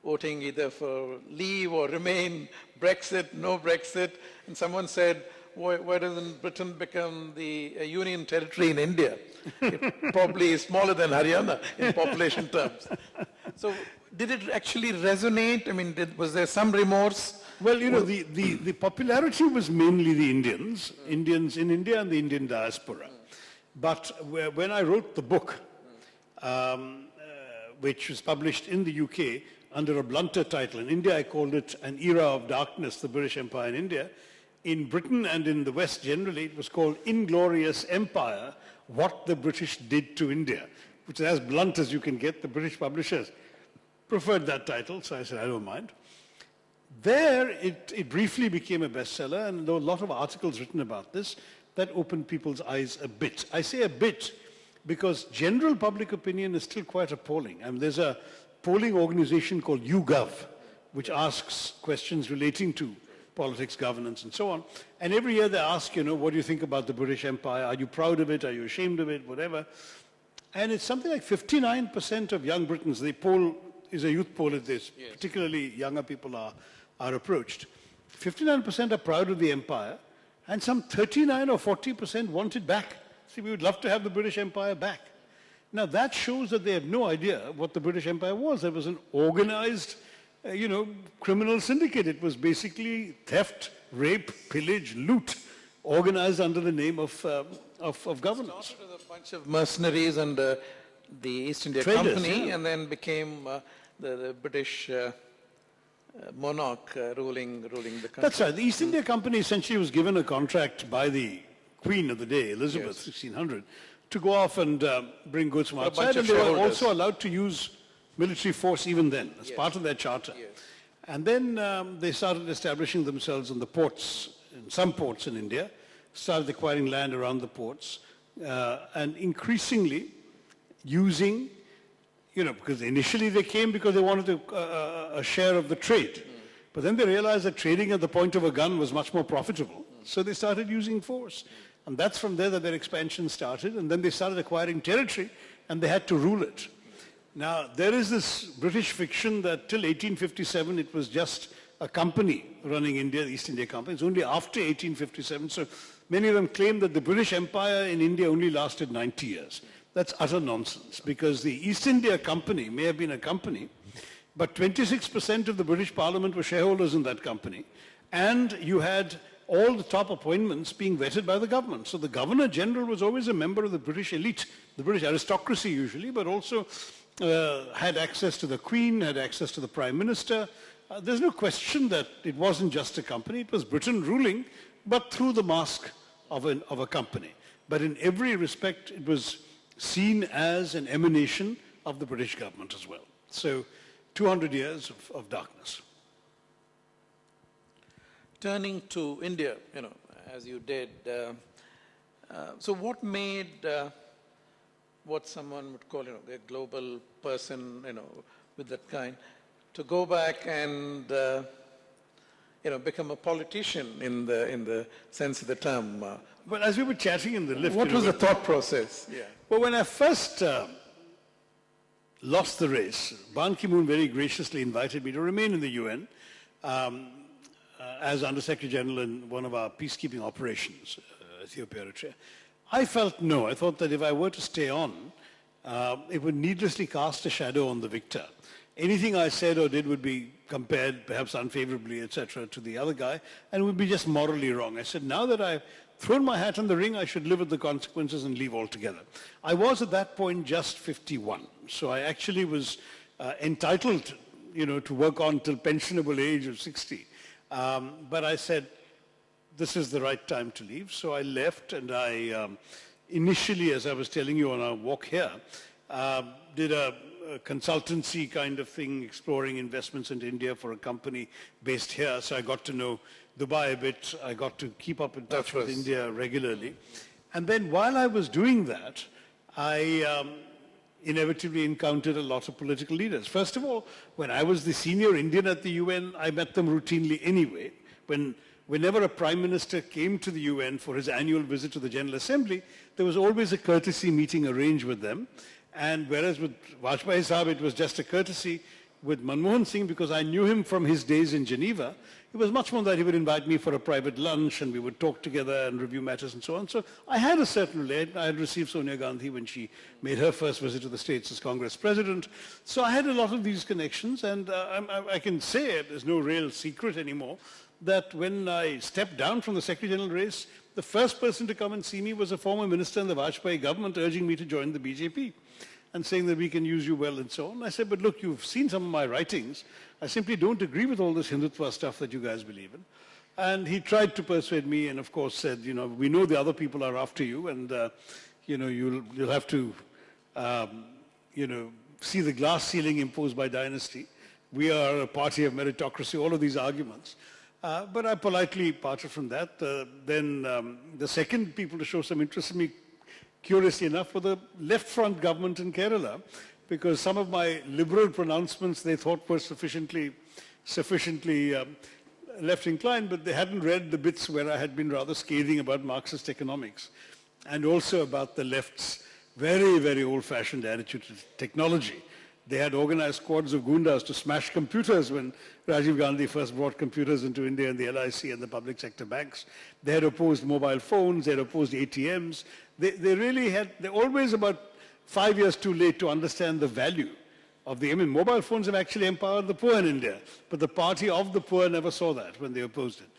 voting either for leave or remain, Brexit, no Brexit? And someone said, why doesn't Britain become the union territory in India? It probably is smaller than Haryana in population terms. So did it actually resonate? I mean, was there some remorse? Well, the popularity was mainly the Indians in India and the Indian diaspora. But when I wrote the book, which was published in the UK under a blunter title, in India I called it An Era of Darkness, the British Empire in India. In Britain and in the West generally, it was called Inglorious Empire, What the British Did to India, which is as blunt as you can get. The British publishers preferred that title, so I said, I don't mind. There, it briefly became a bestseller, and there were a lot of articles written about this that opened people's eyes a bit. I say a bit because general public opinion is still quite appalling. I mean, there's a polling organization called YouGov, which asks questions relating to politics, governance, and so on. And every year they ask, what do you think about the British Empire? Are you proud of it? Are you ashamed of it? Whatever. And it's something like 59% of young Britons. The poll is a youth poll at this. Yes. Particularly younger people are approached. 59% are proud of the empire, and some 39 or 40% want it back. See, we would love to have the British Empire back. Now that shows that they have no idea what the British Empire was. It was an organized criminal syndicate. It was basically theft, rape, pillage, loot, organized under the name of governance. Started as a bunch of mercenaries under the East India Traders, Company, yeah. and then became the British monarch ruling the country. That's right. The East India Company essentially was given a contract by the Queen of the day, Elizabeth, Yes. 1600, to go off and bring goods from For a bunch outside. of And they were shareholders. also allowed to use military force even then, as Yes. part of their charter. Yes. And then they started establishing themselves in the ports, in some ports in India, started acquiring land around the ports, and increasingly using, because initially they came because they wanted a share of the trade. But then they realized that trading at the point of a gun was much more profitable. So they started using force. And that's from there that their expansion started. And then they started acquiring territory, and they had to rule it. Now, there is this British fiction that till 1857 it was just a company running India, the East India Company. It's only after 1857. So many of them claim that the British Empire in India only lasted 90 years. That's utter nonsense, because the East India Company may have been a company, but 26% of the British Parliament were shareholders in that company. And you had all the top appointments being vetted by the government. So the Governor General was always a member of the British elite, the British aristocracy usually, but also had access to the Queen, had access to the Prime Minister. There's no question that it wasn't just a company. It was Britain ruling, but through the mask of a company. But in every respect, it was seen as an emanation of the British government as well. So 200 years of darkness. Turning to India, as you did, so what made what someone would call, a global person, with that kind, to go back and, become a politician in the sense of the term? Well, as we were chatting in the lift, What was the thought process? Yeah. well, when I first lost the race, Ban Ki-moon very graciously invited me to remain in the UN as Under-Secretary General in one of our peacekeeping operations, Ethiopia, Eritrea. I felt no. I thought that if I were to stay on, it would needlessly cast a shadow on the victor. Anything I said or did would be compared, perhaps unfavorably, etc., to the other guy, and would be just morally wrong. I said, now that I've thrown my hat in the ring, I should live with the consequences and leave altogether. I was at that point just 51, so I actually was entitled, to work on till pensionable age of 60. But I said, this is the right time to leave. So I left, and I initially, as I was telling you on our walk here, did a consultancy kind of thing, exploring investments into India for a company based here. So I got to know Dubai a bit. I got to keep up in touch with India regularly. And then while I was doing that, I inevitably encountered a lot of political leaders. First of all, when I was the senior Indian at the UN, I met them routinely anyway. Whenever a prime minister came to the UN for his annual visit to the General Assembly, there was always a courtesy meeting arranged with them. And whereas with Vajpayee Sahib, it was just a courtesy, with Manmohan Singh, because I knew him from his days in Geneva, it was much more that he would invite me for a private lunch and we would talk together and review matters and so on. So I had a certain relation. I had received Sonia Gandhi when she made her first visit to the States as Congress President. So I had a lot of these connections, and I can say, there's no real secret anymore, that when I stepped down from the Secretary General race, the first person to come and see me was a former minister in the Vajpayee government urging me to join the BJP and saying that we can use you well and so on. I said, but look, you've seen some of my writings. I simply don't agree with all this Hindutva stuff that you guys believe in. And he tried to persuade me and, of course, said, we know the other people are after you, and, you'll have to, see the glass ceiling imposed by dynasty. We are a party of meritocracy, all of these arguments. But I politely parted from that. Then the second people to show some interest in me, curiously enough, were the left front government in Kerala, because some of my liberal pronouncements they thought were sufficiently left inclined, but they hadn't read the bits where I had been rather scathing about Marxist economics and also about the left's very, very old-fashioned attitude to technology. They had organized squads of gundas to smash computers when Rajiv Gandhi first brought computers into India and the LIC and the public sector banks. They had opposed mobile phones, they had opposed ATMs. They're always about 5 years too late to understand the value mobile phones have actually empowered the poor in India, but the party of the poor never saw that when they opposed it.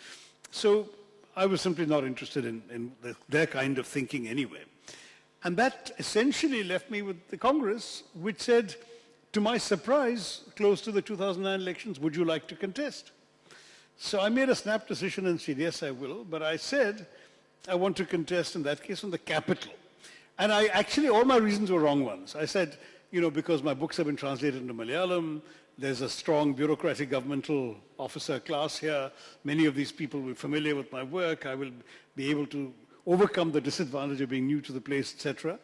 So I was simply not interested in their kind of thinking anyway. And that essentially left me with the Congress, which said, to my surprise, close to the 2009 elections, would you like to contest? So I made a snap decision and said, yes, I will. But I said, I want to contest in that case on the capital. And all my reasons were wrong ones. I said, because my books have been translated into Malayalam, there's a strong bureaucratic governmental officer class here. Many of these people will be familiar with my work. I will be able to overcome the disadvantage of being new to the place, etc.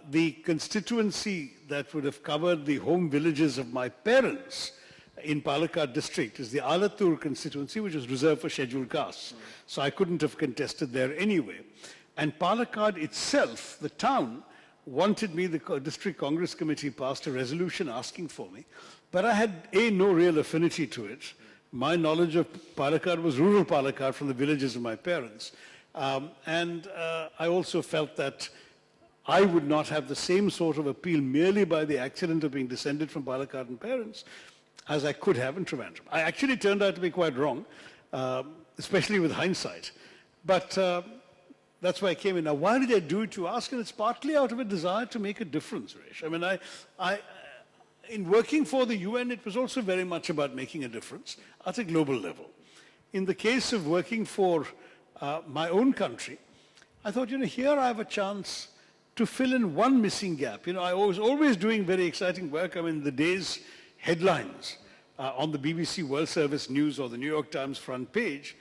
The constituency that would have covered the home villages of my parents in Palakkad district is the Alathur constituency, which is reserved for scheduled castes. So I couldn't have contested there anyway. And Palakkad itself, the town, wanted me, the district Congress committee passed a resolution asking for me, but I had no real affinity to it. My knowledge of Palakkad was rural Palakkad from the villages of my parents. I also felt that I would not have the same sort of appeal merely by the accident of being descended from Palakkad and parents as I could have in Trivandrum. I actually turned out to be quite wrong, especially with hindsight. But that's why I came in. Now, why did I do it, you ask? And it's partly out of a desire to make a difference, Rish. I mean, in working for the UN, it was also very much about making a difference at a global level. In the case of working for my own country, I thought, here I have a chance to fill in one missing gap. I was always doing very exciting work. I mean, the day's headlines on the BBC World Service News or the New York Times front page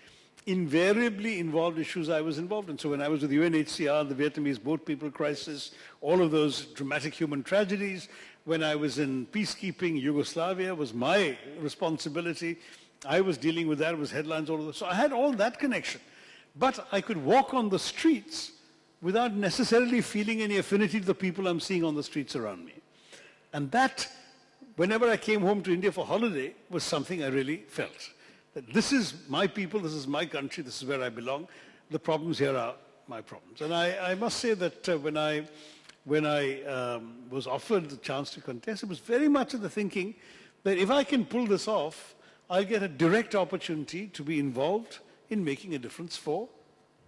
invariably involved issues I was involved in. So when I was with the UNHCR, the Vietnamese boat people crisis, all of those dramatic human tragedies, when I was in peacekeeping, Yugoslavia was my responsibility. I was dealing with that, it was headlines, all of those. So I had all that connection. But I could walk on the streets without necessarily feeling any affinity to the people I'm seeing on the streets around me. And that, whenever I came home to India for holiday, was something I really felt. That this is my people, this is my country, this is where I belong. The problems here are my problems. And I must say that when I was offered the chance to contest, it was very much of the thinking that if I can pull this off, I'll get a direct opportunity to be involved in making a difference for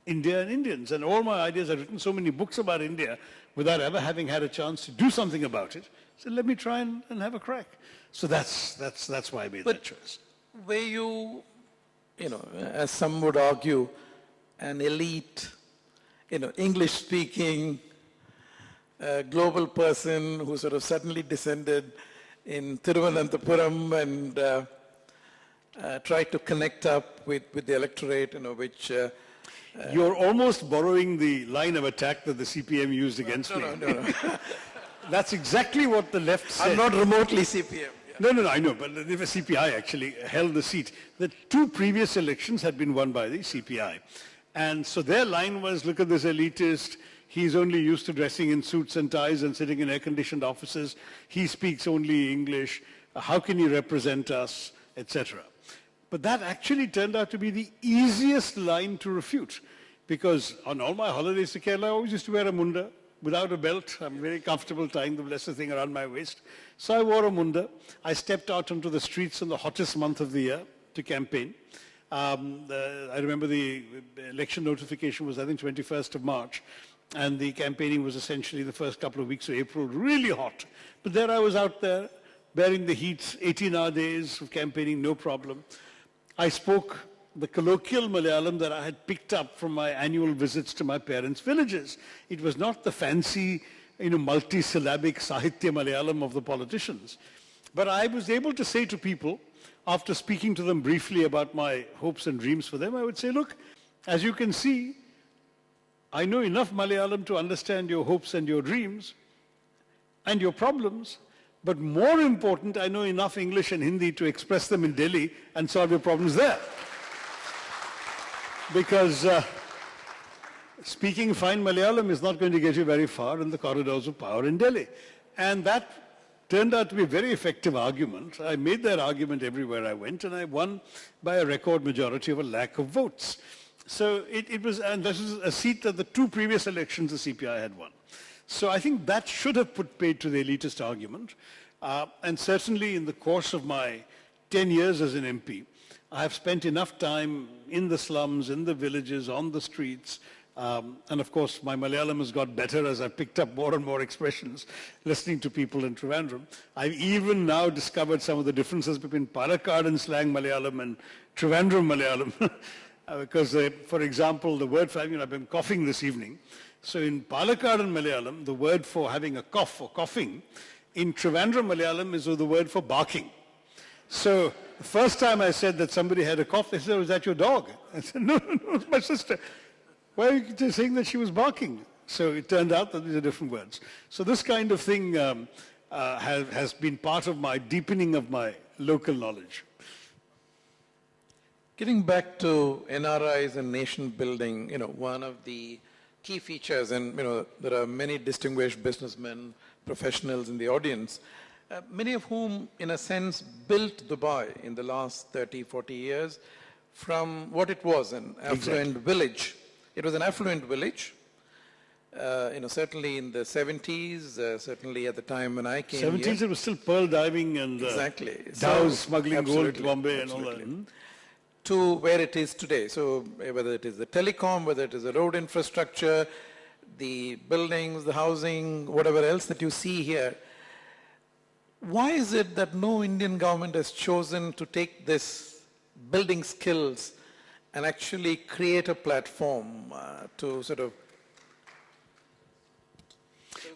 India and Indians. And all my ideas, I've written so many books about India without ever having had a chance to do something about it. So let me try and have a crack. So that's why I made that choice. Were you, as some would argue, an elite, English-speaking, global person who sort of suddenly descended in Thiruvananthapuram and tried to connect up with the electorate, which... You're almost borrowing the line of attack that the CPM used against me. No. That's exactly what the left said. I'm not remotely CPM. No, I know, but the CPI actually held the seat. The two previous elections had been won by the CPI. And so their line was, look at this elitist, he's only used to dressing in suits and ties and sitting in air-conditioned offices, he speaks only English, how can he represent us, etc. But that actually turned out to be the easiest line to refute, because on all my holidays to Kerala, I always used to wear a munda without a belt. I'm very comfortable tying the lesser thing around my waist. So I wore a munda. I stepped out onto the streets in the hottest month of the year to campaign. I remember the election notification was, I think, 21st of March. And the campaigning was essentially the first couple of weeks of April, really hot. But there I was out there, bearing the heat, 18-hour days of campaigning, no problem. I spoke the colloquial Malayalam that I had picked up from my annual visits to my parents' villages. It was not the fancy, multi-syllabic Sahitya Malayalam of the politicians. But I was able to say to people, after speaking to them briefly about my hopes and dreams for them, I would say, look, as you can see, I know enough Malayalam to understand your hopes and your dreams and your problems, but more important, I know enough English and Hindi to express them in Delhi and solve your problems there. Because speaking fine Malayalam is not going to get you very far in the corridors of power in Delhi. And that turned out to be a very effective argument. I made that argument everywhere I went, and I won by a record majority of a lack of votes. So it was, and this was a seat that the two previous elections the CPI had won. So I think that should have put paid to the elitist argument. And certainly in the course of my 10 years as an MP, I have spent enough time in the slums, in the villages, on the streets, and of course my Malayalam has got better as I picked up more and more expressions listening to people in Trivandrum. I've even now discovered some of the differences between Palakkad slang Malayalam and Trivandrum Malayalam. Because, for example, the word for, I've been coughing this evening. So in Palakkad Malayalam, the word for having a cough or coughing, in Trivandrum Malayalam is the word for barking. So the first time I said that somebody had a cough, they said, "Was that your dog?" I said, no, it's my sister. Why are you saying that she was barking? So it turned out that these are different words. So this kind of thing has been part of my deepening of my local knowledge. Getting back to NRIs and nation building, one of the key features, and there are many distinguished businessmen, professionals in the audience, many of whom, in a sense, built Dubai in the last 30, 40 years from what it was, an affluent village. It was an affluent village, certainly in the 70s, certainly at the time when I came 70s, here. it was still pearl diving and Exactly. Dows smuggling gold to Absolutely, Bombay and all absolutely. that. To where it is today. So whether it is the telecom, whether it is the road infrastructure, the buildings, the housing, whatever else that you see here, why is it that no Indian government has chosen to take this building skills and actually create a platform to sort of...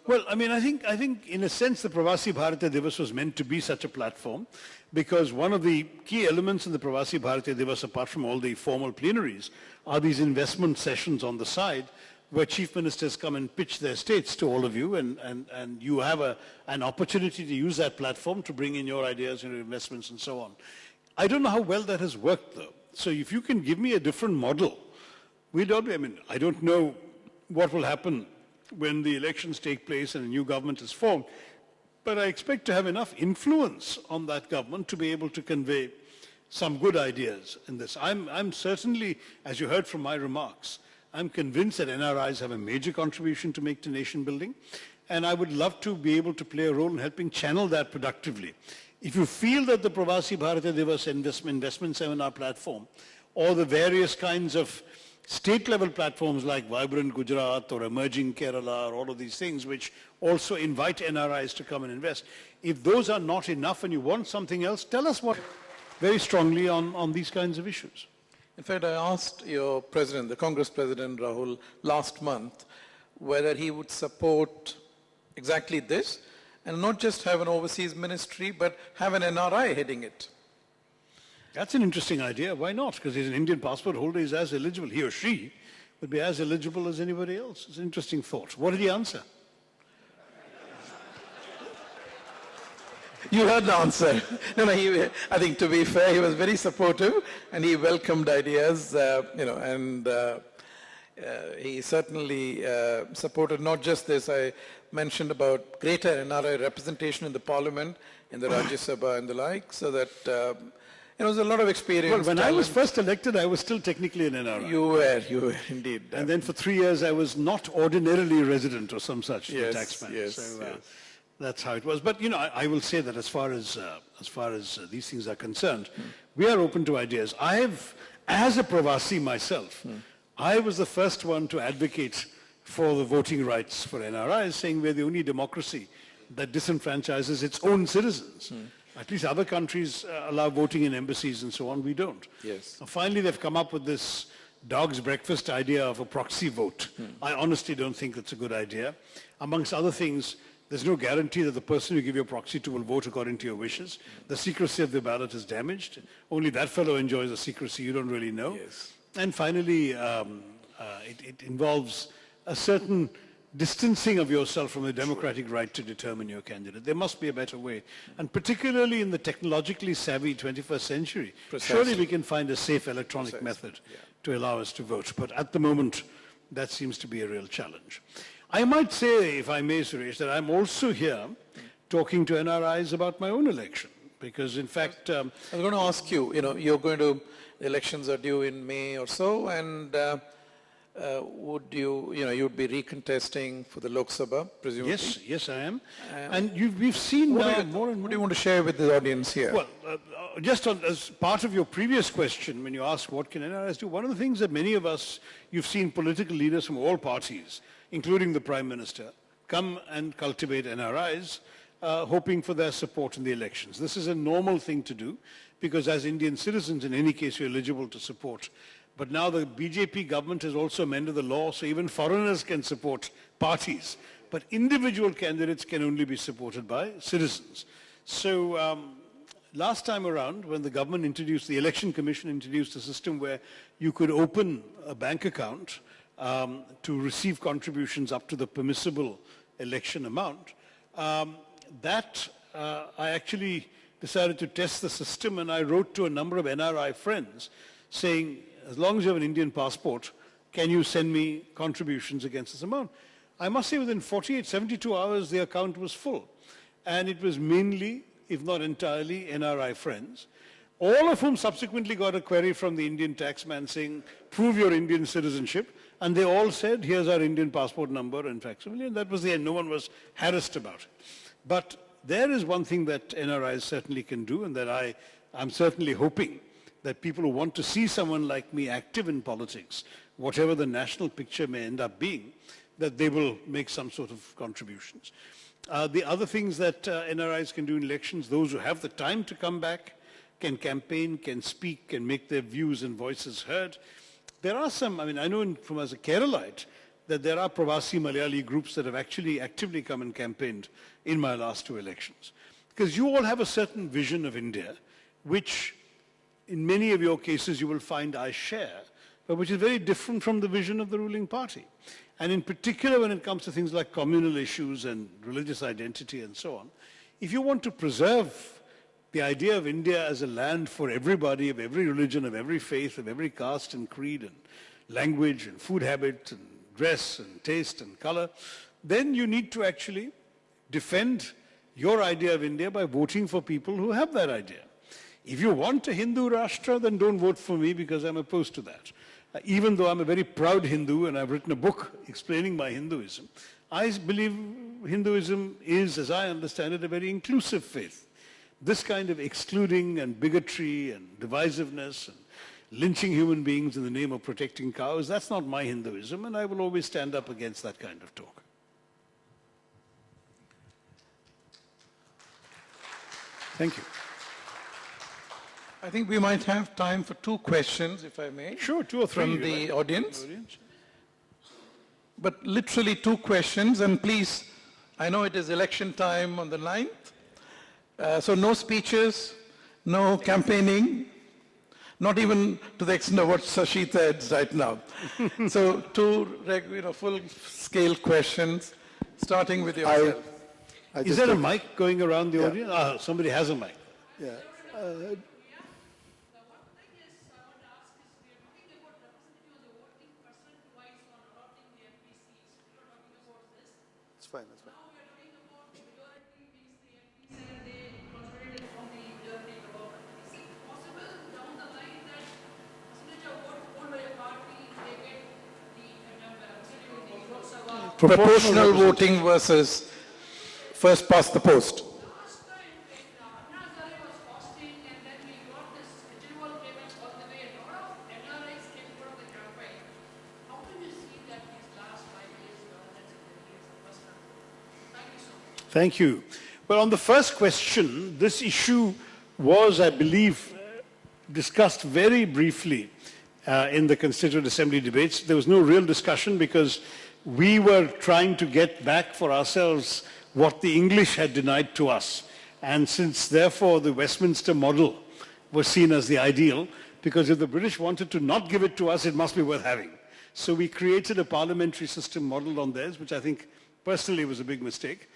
Well, I think in a sense the Pravasi Bharatiya Divas was meant to be such a platform, because one of the key elements in the Pravasi Bharatiya Divas, apart from all the formal plenaries, are these investment sessions on the side where chief ministers come and pitch their states to all of you, and you have an opportunity to use that platform to bring in your ideas and your investments and so on. I don't know how well that has worked, though. So if you can give me a different model, I don't know what will happen when the elections take place and a new government is formed, but I expect to have enough influence on that government to be able to convey some good ideas in this. I'm certainly, as you heard from my remarks, I'm convinced that NRIs have a major contribution to make to nation building, and I would love to be able to play a role in helping channel that productively. If you feel that the Pravasi Bharatiya Divas investment seminar platform or the various kinds of state-level platforms like Vibrant Gujarat or Emerging Kerala or all of these things which also invite NRIs to come and invest, if those are not enough and you want something else, tell us what very strongly on these kinds of issues. In fact, I asked your president, the Congress president, Rahul, last month, whether he would support exactly this and not just have an overseas ministry, but have an NRI heading it. That's an interesting idea. Why not? Because he's an Indian passport holder, he's as eligible. He or she would be as eligible as anybody else. It's an interesting thought. What did he answer? You heard the answer. I think to be fair, he was very supportive and he welcomed ideas, and he certainly supported not just this. I mentioned about greater NRI representation in the parliament, in the Rajya Sabha and the like, so that it was a lot of experience. Well, when I was first elected, I was still technically an NRI. You were indeed. And then for 3 years, I was not ordinarily resident or some such Yes, taxman. yes, So yes. that's how it was. But I will say that as far as these things are concerned, we are open to ideas. As a Pravasi myself, I was the first one to advocate for the voting rights for NRIs, saying we're the only democracy that disenfranchises its own citizens. At least other countries allow voting in embassies and so on. We don't. Yes. Finally, they've come up with this dog's breakfast idea of a proxy vote. I honestly don't think that's a good idea. Amongst other things, there's no guarantee that the person you give your proxy to will vote according to your wishes. The secrecy of the ballot is damaged. Only that fellow enjoys the secrecy. You don't really know. Yes. And finally, it involves a certain distancing of yourself from the democratic right to determine your candidate. There must be a better way. And particularly in the technologically savvy 21st century, surely we can find a safe electronic method to allow us to vote. But at the moment, that seems to be a real challenge. I might say, if I may, Suresh, that I'm also here talking to NRIs about my own election. Because in fact... I was going to ask you, the elections are due in May or so, and would you'd be recontesting for the Lok Sabha, presumably? Yes, I am. And we've seen now more and What more. do you want to share with the audience here? Well, just as part of your previous question, when you asked what can NRIs do, one of the things that many of us, you've seen political leaders from all parties, including the Prime Minister, come and cultivate NRIs, hoping for their support in the elections. This is a normal thing to do, because as Indian citizens, in any case, you're eligible to support. But now the BJP government has also amended the law, so even foreigners can support parties. But individual candidates can only be supported by citizens. So last time around, when the government introduced, the Election Commission introduced a system where you could open a bank account to receive contributions up to the permissible election amount, I actually decided to test the system, and I wrote to a number of NRI friends saying, as long as you have an Indian passport, can you send me contributions against this amount? I must say within 72 hours, the account was full. And it was mainly, if not entirely, NRI friends, all of whom subsequently got a query from the Indian taxman saying, prove your Indian citizenship. And they all said, here's our Indian passport number and facsimile. And that was the end. No one was harassed about it. But there is one thing that NRIs certainly can do, and that I'm certainly hoping that people who want to see someone like me active in politics, whatever the national picture may end up being, that they will make some sort of contributions. The other things that NRIs can do in elections, those who have the time to come back, can campaign, can speak, can make their views and voices heard. There are some, I know from as a Keralite, that there are Pravasi Malayali groups that have actually actively come and campaigned in my last two elections. Because you all have a certain vision of India, which in many of your cases you will find I share, but which is very different from the vision of the ruling party. And in particular when it comes to things like communal issues and religious identity and so on, if you want to preserve the idea of India as a land for everybody, of every religion, of every faith, of every caste and creed and language and food habit and dress and taste and color, then you need to actually defend your idea of India by voting for people who have that idea. If you want a Hindu Rashtra, then don't vote for me because I'm opposed to that. Even though I'm a very proud Hindu and I've written a book explaining my Hinduism, I believe Hinduism is, as I understand it, a very inclusive faith. This kind of excluding and bigotry and divisiveness and lynching human beings in the name of protecting cows, that's not my Hinduism, and I will always stand up against that kind of talk. Thank you. I think we might have time for two questions, if I may. Sure, two or three. From the audience. But literally two questions, and please, I know it is election time on the 9th, so no speeches, no campaigning, not even to the extent of what Shashi said right now. So two full-scale questions, starting with yourself. Is there a mic going around the audience? Ah, somebody has a mic. Yeah. It's fine, that's fine. Proportional voting versus first past the post. Thank you. Well, on the first question, this issue was, I believe, discussed very briefly in the Constituent Assembly debates. There was no real discussion because we were trying to get back for ourselves what the English had denied to us. And since, therefore, the Westminster model was seen as the ideal, because if the British wanted to not give it to us, it must be worth having. So we created a parliamentary system modeled on theirs, which I think personally was a big mistake.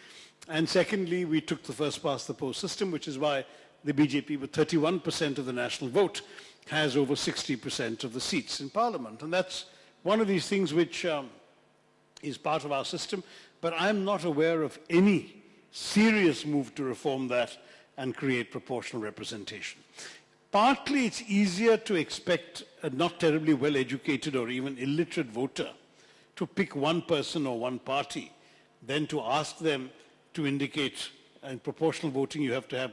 And secondly, we took the first past the post system, which is why the BJP, with 31% of the national vote, has over 60% of the seats in parliament. And that's one of these things which is part of our system, but I'm not aware of any serious move to reform that and create proportional representation. Partly it's easier to expect a not terribly well-educated or even illiterate voter to pick one person or one party than to ask them to indicate, in proportional voting you have to have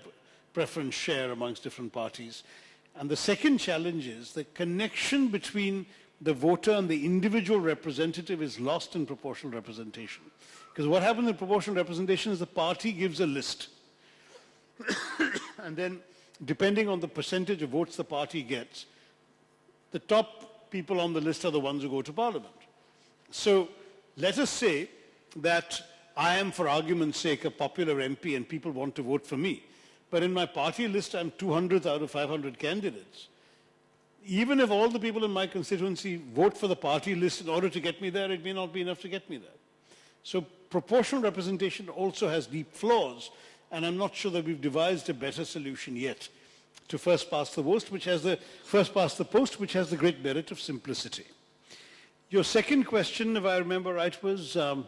preference share amongst different parties. And the second challenge is the connection between the voter and the individual representative is lost in proportional representation. Because what happens in proportional representation is the party gives a list. And then, depending on the percentage of votes the party gets, the top people on the list are the ones who go to parliament. So let us say that I am, for argument's sake, a popular MP and people want to vote for me. But in my party list, I'm 200th out of 500 candidates. Even if all the people in my constituency vote for the party list in order to get me there, it may not be enough to get me there. So proportional representation also has deep flaws, and I'm not sure that we've devised a better solution yet to first past the post, which has the great merit of simplicity. Your second question, if I remember right, was Anna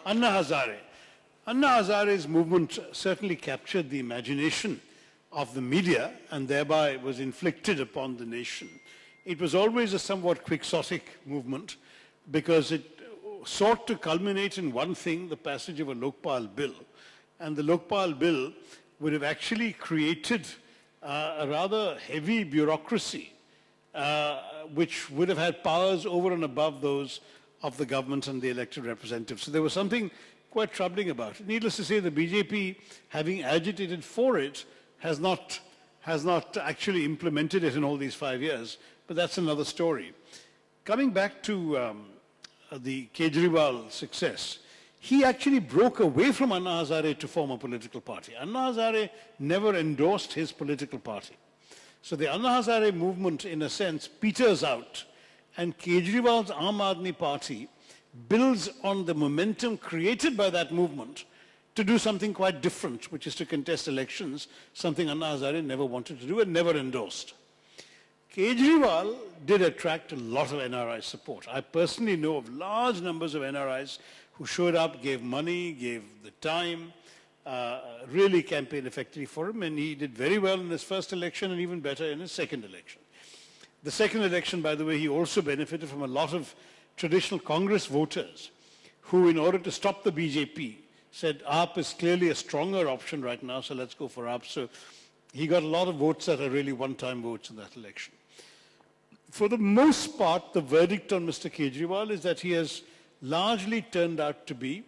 Hazare. Anna Hazare's movement certainly captured the imagination of the media and thereby was inflicted upon the nation. It was always a somewhat quixotic movement because it sought to culminate in one thing, the passage of a Lokpal bill. And the Lokpal bill would have actually created a rather heavy bureaucracy which would have had powers over and above those of the government and the elected representatives. So there was something quite troubling about it. Needless to say, the BJP, having agitated for it, has not actually implemented it in all these 5 years, but that's another story. Coming back to the Kejriwal success, he actually broke away from Anna Hazare to form a political party. Anna Hazare never endorsed his political party. So the Anna Hazare movement, in a sense, peters out, and Kejriwal's Aam Aadmi Party builds on the momentum created by that movement to do something quite different, which is to contest elections, something Anna Hazare never wanted to do and never endorsed. Kejriwal did attract a lot of NRI support. I personally know of large numbers of NRIs who showed up, gave money, gave the time, really campaigned effectively for him, and he did very well in his first election and even better in his second election. The second election, by the way, he also benefited from a lot of traditional Congress voters who, in order to stop the BJP, said AAP is clearly a stronger option right now, so let's go for AAP. So he got a lot of votes that are really one-time votes in that election. For the most part, the verdict on Mr. Kejriwal is that he has largely turned out to be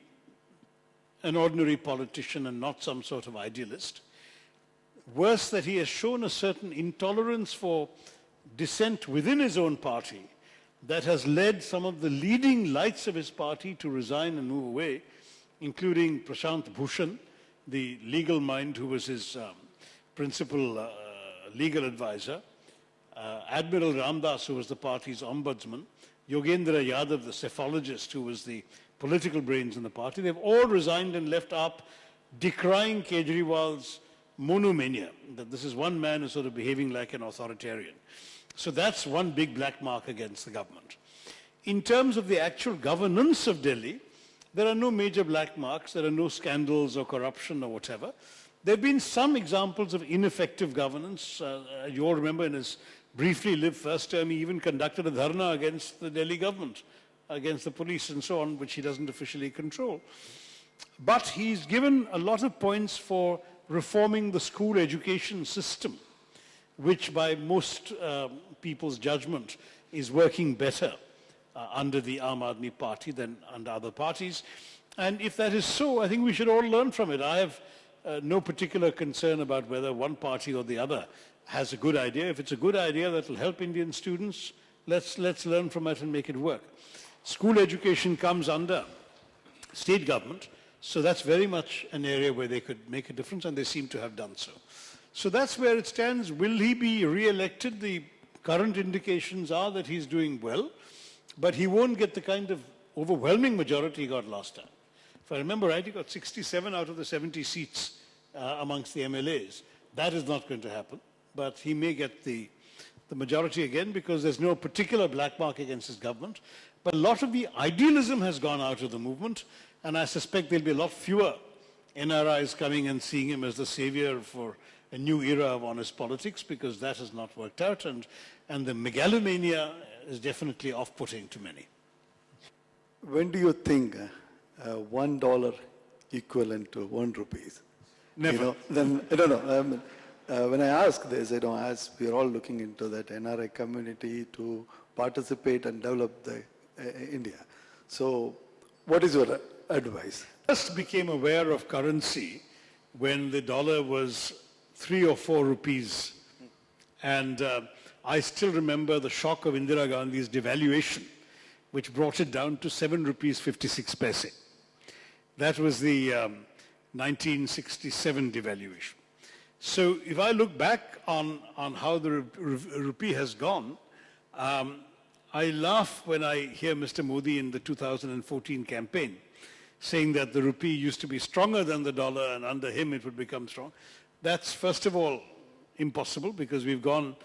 an ordinary politician and not some sort of idealist. Worse, that he has shown a certain intolerance for dissent within his own party that has led some of the leading lights of his party to resign and move away, including Prashant Bhushan, the legal mind who was his principal legal advisor, Admiral Ramdas, who was the party's ombudsman, Yogendra Yadav, the cephalogist, who was the political brains in the party. They've all resigned and left up decrying Kejriwal's monomania, that this is one man who's sort of behaving like an authoritarian. So that's one big black mark against the government. In terms of the actual governance of Delhi, there are no major black marks, there are no scandals or corruption or whatever. There have been some examples of ineffective governance. You all remember in his briefly lived first term, he even conducted a dharna against the Delhi government, against the police and so on, which he doesn't officially control. But he's given a lot of points for reforming the school education system, which by most people's judgment is working better under the Aam Aadmi Party than under other parties. And if that is so, I think we should all learn from it. I have no particular concern about whether one party or the other has a good idea. If it's a good idea that will help Indian students, let's learn from it and make it work. School education comes under state government, so that's very much an area where they could make a difference, and they seem to have done so. So that's where it stands. Will he be re-elected? The current indications are that he's doing well, but he won't get the kind of overwhelming majority he got last time. If I remember right, he got 67 out of the 70 seats amongst the MLAs. That is not going to happen, but he may get the majority again because there's no particular black mark against his government. But a lot of the idealism has gone out of the movement, and I suspect there'll be a lot fewer NRIs coming and seeing him as the savior for a new era of honest politics, because that has not worked out, and the megalomania is definitely off-putting to many. When do you think $1 equivalent to 1 rupees? Never. You know, then, I don't know. When I ask this, as we are all looking into that NRI community to participate and develop the India. So, what is your advice? First became aware of currency when the dollar was 3 or 4 rupees. And I still remember the shock of Indira Gandhi's devaluation, which brought it down to 7 rupees 56 paise. That was the 1967 devaluation. So if I look back on how the rupee has gone, I laugh when I hear Mr. Modi in the 2014 campaign saying that the rupee used to be stronger than the dollar and under him it would become strong. That's first of all impossible, because we've gone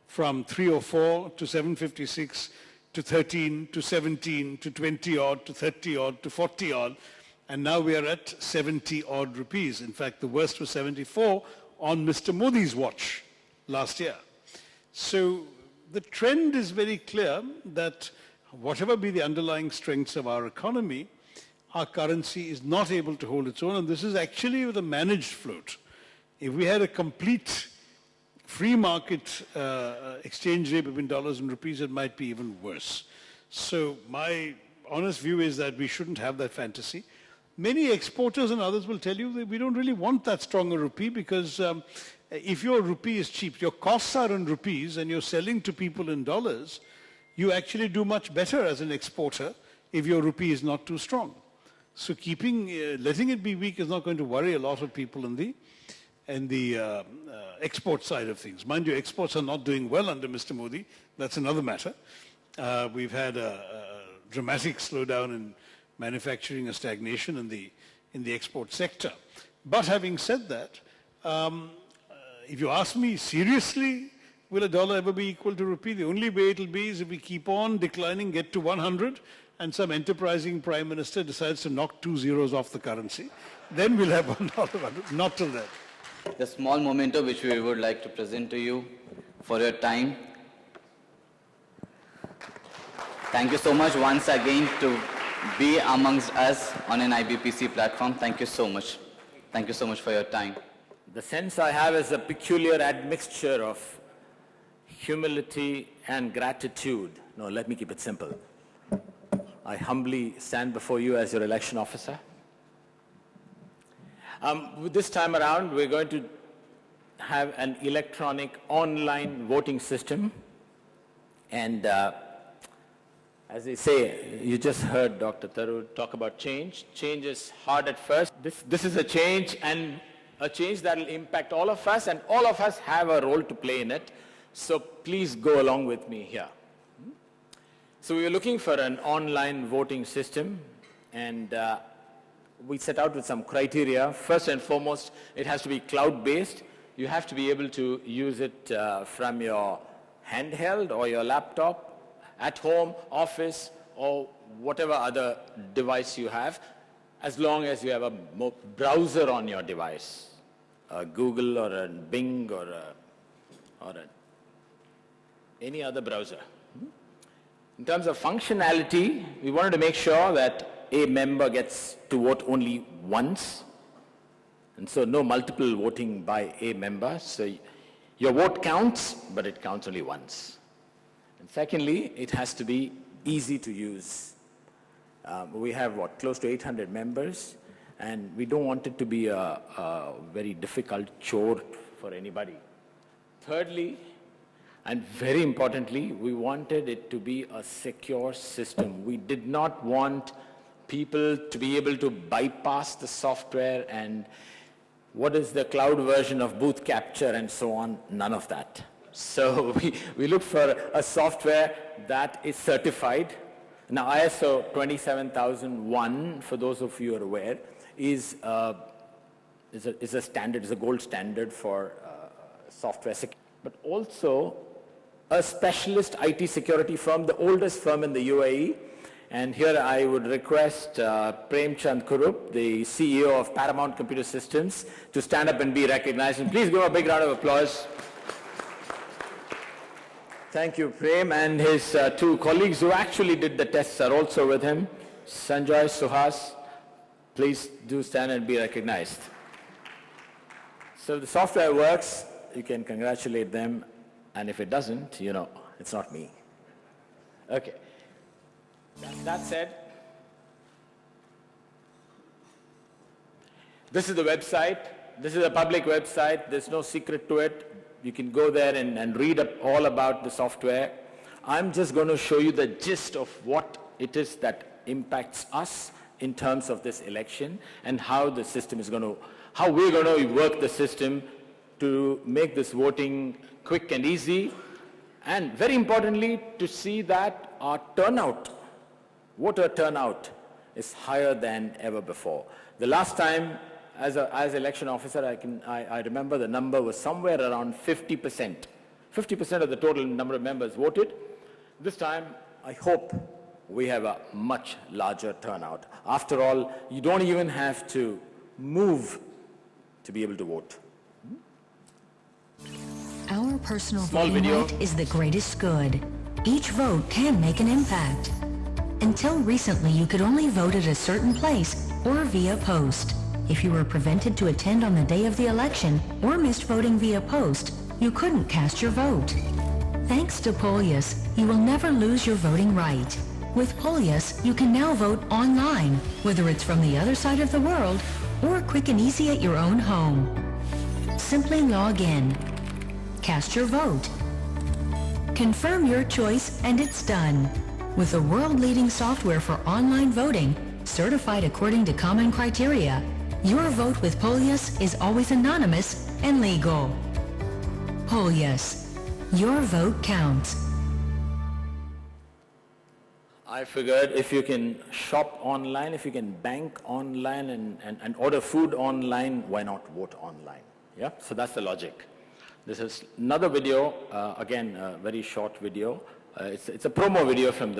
from 3 or 4 to 756 to 13 to 17 to 20 odd to 30 odd to 40 odd, and now we are at 70 odd rupees. In fact, the worst was 74 on Mr. Modi's watch last year. So the trend is very clear that whatever be the underlying strengths of our economy, our currency is not able to hold its own, and this is actually with a managed float. If we had a complete free market exchange rate between dollars and rupees, it might be even worse. So my honest view is that we shouldn't have that fantasy. Many exporters and others will tell you that we don't really want that stronger rupee, because if your rupee is cheap, your costs are in rupees and you're selling to people in dollars, you actually do much better as an exporter if your rupee is not too strong. So letting it be weak is not going to worry a lot of people in the export side of things. Mind you, exports are not doing well under Mr. Modi. That's another matter. We've had a dramatic slowdown in manufacturing, a stagnation in the export sector. But having said that, if you ask me seriously, will a dollar ever be equal to rupee? The only way it will be is if we keep on declining, get to 100, and some enterprising prime minister decides to knock 2 zeros off the currency. Then we'll have $1. Not till then. The small memento which we would like to present to you for your time. Thank you so much once again to be amongst us on an IBPC platform. Thank you so much. Thank you so much for your time. The sense I have is a peculiar admixture of humility and gratitude. No, let me keep it simple. I humbly stand before you as your election officer. This time around, we're going to have an electronic online voting system. And as they say, you just heard Dr. Tharoor talk about change. Change is hard at first. This is a change, and a change that will impact all of us, and all of us have a role to play in it. So please go along with me here. So we are looking for an online voting system, and we set out with some criteria. First and foremost, it has to be cloud-based. You have to be able to use it from your handheld or your laptop, at home, office, or whatever other device you have, as long as you have a browser on your device, a Google or a Bing or any other browser. In terms of functionality, we wanted to make sure that a member gets to vote only once, and so no multiple voting by a member. So your vote counts, but it counts only once. And secondly, it has to be easy to use. We have, close to 800 members, and we don't want it to be a very difficult chore for anybody. Thirdly, and very importantly, we wanted it to be a secure system. We did not want people to be able to bypass the software and what is the cloud version of booth capture and so on, none of that. So we looked for a software that is certified. Now ISO 27001, for those of you who are aware, is a standard, is a gold standard for software security. But also a specialist IT security firm, the oldest firm in the UAE, And here I would request Prem Chand Kurup, the CEO of Paramount Computer Systems, to stand up and be recognized. And please give a big round of applause. Thank you, Prem. And his two colleagues who actually did the tests are also with him. Sanjay, Suhas, please do stand and be recognized. So if the software works, you can congratulate them. And if it doesn't, you know, it's not me. Okay. That said, this is the website. This is a public website. There's no secret to it. You can go there and read up all about the software. I'm just going to show you the gist of what it is that impacts us in terms of this election and how the system is going to, how we're going to work the system to make this voting quick and easy, and very importantly, to see that our turnout, voter turnout, is higher than ever before. The last time, as election officer, I remember the number was somewhere around 50%. 50% of the total number of members voted. This time, I hope we have a much larger turnout. After all, you don't even have to move to be able to vote. Our personal Small voting video. right is the greatest good. Each vote can make an impact. Until recently, you could only vote at a certain place or via post. If you were prevented to attend on the day of the election or missed voting via post, you couldn't cast your vote. Thanks to Polius, you will never lose your voting right. With Polius, you can now vote online, whether it's from the other side of the world or quick and easy at your own home. Simply log in. Cast your vote. Confirm your choice and it's done. With the world-leading software for online voting, certified according to common criteria, your vote with Polius is always anonymous and legal. Polius. Your vote counts. I figured if you can shop online, if you can bank online and order food online, why not vote online? Yeah, so that's the logic. This is another video, again, a very short video. It's a promo video from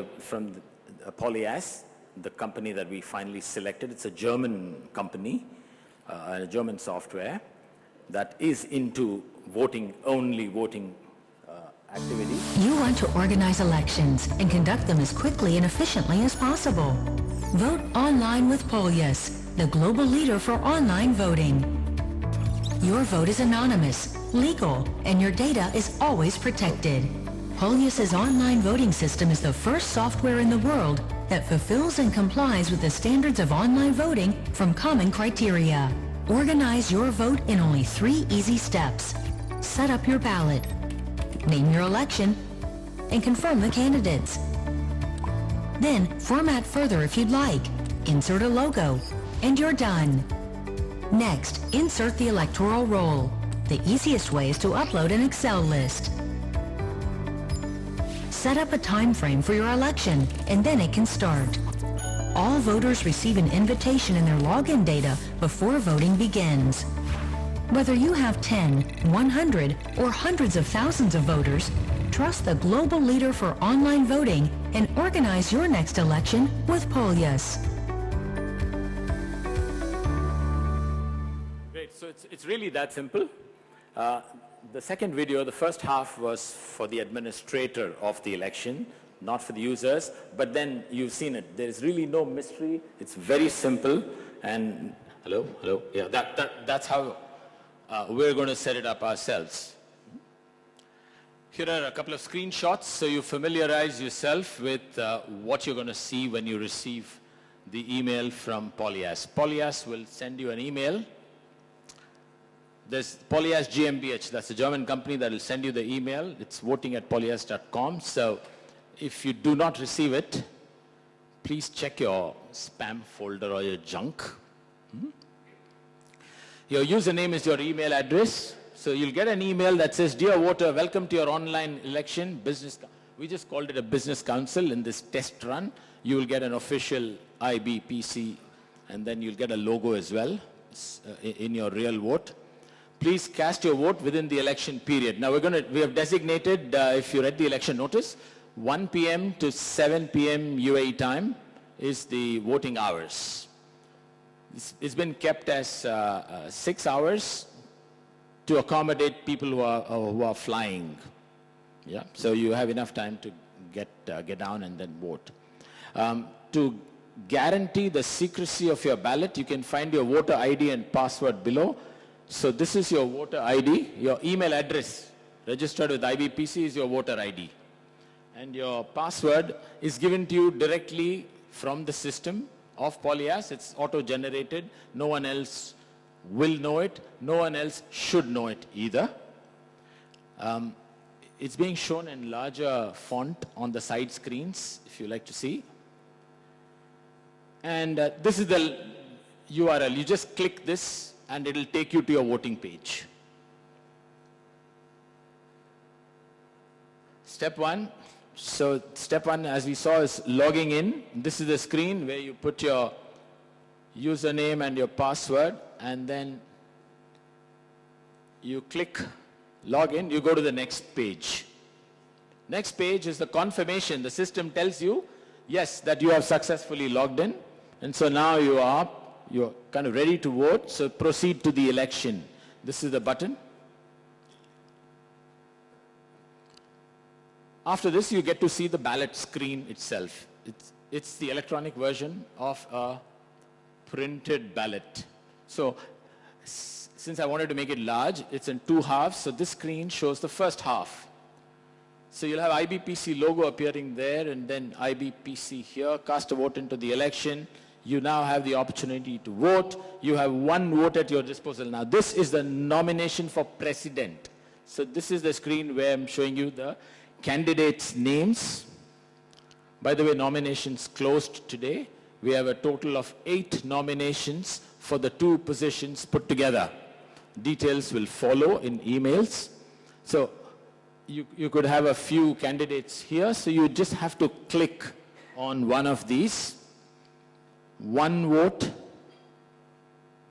Polyas, the company that we finally selected. It's a German company, a German software that is into voting, only voting activities. You want to organize elections and conduct them as quickly and efficiently as possible. Vote online with Polius, the global leader for online voting. Your vote is anonymous, legal, and your data is always protected. Polius's online voting system is the first software in the world that fulfills and complies with the standards of online voting from common criteria. Organize your vote in only 3 easy steps. Set up your ballot, name your election, and confirm the candidates. Then format further if you'd like, insert a logo, and you're done. Next, insert the electoral roll. The easiest way is to upload an Excel list. Set up a time frame for your election, and then it can start. All voters receive an invitation in their login data before voting begins. Whether you have 10, 100, or hundreds of thousands of voters, trust the global leader for online voting and organize your next election with Polius. Great, so it's really that simple. The second video, the first half was for the administrator of the election, not for the users, but then you've seen it. There is really no mystery. It's very simple. And hello? Yeah, that's how we're going to set it up ourselves. Here are a couple of screenshots so you familiarize yourself with what you're going to see when you receive the email from Polyas. Polyas will send you an email. There's Polyas GmbH, that's a German company that will send you the email. It's voting@polyas.com. So if you do not receive it, please check your spam folder or your junk. Your username is your email address. So you'll get an email that says, "Dear voter, welcome to your online election business." We just called it a business council in this test run. You will get an official IBPC, and then you'll get a logo as well in your real vote. Please cast your vote within the election period. Now we have designated, if you read the election notice, 1 p.m. to 7 p.m. UAE time. is the voting hours. It's been kept as 6 hours to accommodate people who are flying. Yeah, so you have enough time to get down and then vote. To guarantee the secrecy of your ballot, you can find your voter ID and password below. So this is your voter ID. Your email address registered with IBPC is your voter ID. And your password is given to you directly from the system of Polyas. It's auto-generated. No one else will know it. No one else should know it either. It's being shown in larger font on the side screens, if you like to see. And this is the URL. You just click this and it'll take you to your voting page. Step one. So step one, as we saw, is logging in. This is the screen where you put your username and your password, and then you click login. You go to the next page. Next page is the confirmation. The system tells you, yes, that you have successfully logged in. And so now you're kind of ready to vote. So proceed to the election. This is the button. After this, you get to see the ballot screen itself. It's the electronic version of a printed ballot. So since I wanted to make it large, it's in 2 halves. So this screen shows the first half. So you'll have IBPC logo appearing there, and then IBPC here. Cast a vote into the election. You now have the opportunity to vote. You have 1 vote at your disposal. Now this is the nomination for president. So this is the screen where I'm showing you the candidates' names. By the way, nominations closed today. We have a total of 8 nominations for the 2 positions put together. Details will follow in emails. So you could have a few candidates here. So you just have to click on one of these. 1 vote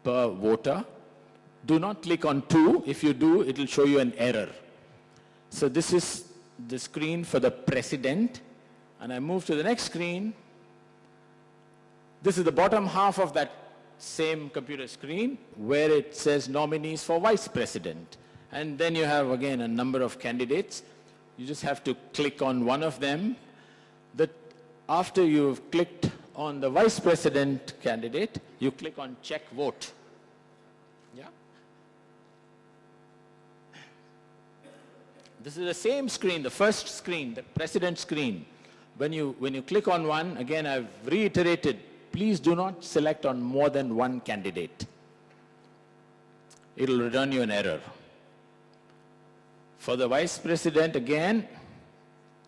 per voter. Do not click on 2. If you do, it will show you an error. So this is the screen for the president, and I move to the next screen. This is the bottom half of that same computer screen where it says nominees for vice president. And then you have again a number of candidates. You just have to click on one of them. After you've clicked on the vice president candidate, you click on check vote. Yeah. This is the same screen, the first screen, the president screen. When you click on one, again I've reiterated, please do not select on more than 1 candidate. It'll return you an error. For the vice president, again,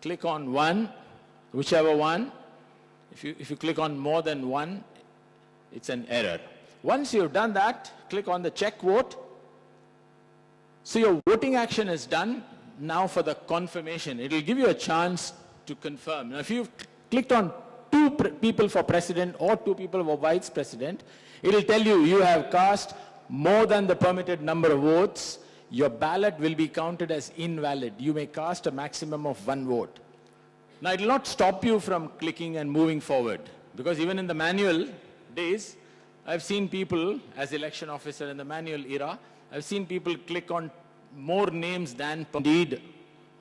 click on one, whichever one. If you click on more than 1, it's an error. Once you've done that, click on the check vote. So your voting action is done. Now for the confirmation, it will give you a chance to confirm. Now if you've clicked on 2 people for president or 2 people for vice president, it will tell you you have cast more than the permitted number of votes. Your ballot will be counted as invalid. You may cast a maximum of 1 vote. Now it will not stop you from clicking and moving forward, because even in the manual days, I've seen people, as election officer in the manual era, I've seen people click on more names than indeed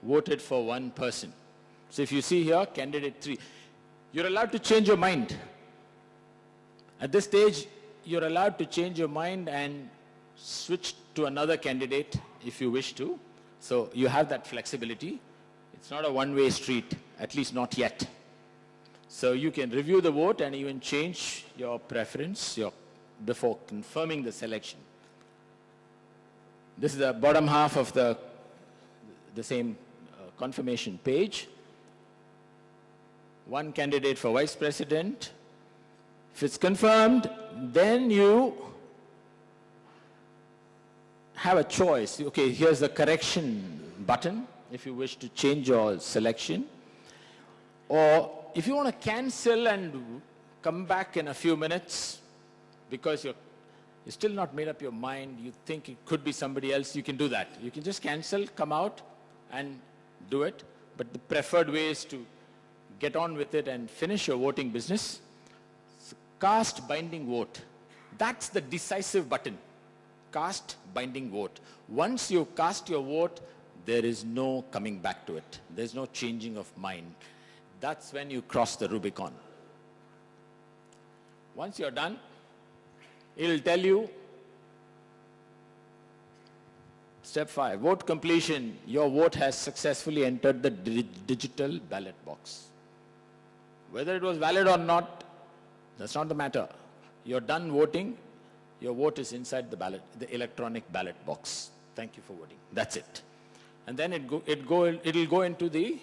voted for 1 person. So if you see here, candidate 3, you're allowed to change your mind. At this stage, you're allowed to change your mind and switch to another candidate if you wish to. So you have that flexibility. It's not a one-way street, at least not yet. So you can review the vote and even change your preference before confirming the selection. This is the bottom half of the same confirmation page. 1 candidate for vice president. If it's confirmed, then you have a choice. Okay, here's the correction button if you wish to change your selection. Or if you want to cancel and come back in a few minutes because you're still not made up your mind, you think it could be somebody else, you can do that. You can just cancel, come out and do it. But the preferred way is to get on with it and finish your voting business. cast binding vote. That's the decisive button. Cast binding vote. Once you cast your vote, there is no coming back to it. There's no changing of mind. That's when you cross the Rubicon. Once you're done, it'll tell you, step 5, vote completion. Your vote has successfully entered the digital ballot box. Whether it was valid or not, that's not the matter. You're done voting, your vote is inside the ballot, the electronic ballot box. Thank you for voting. That's it. And then it'll go into the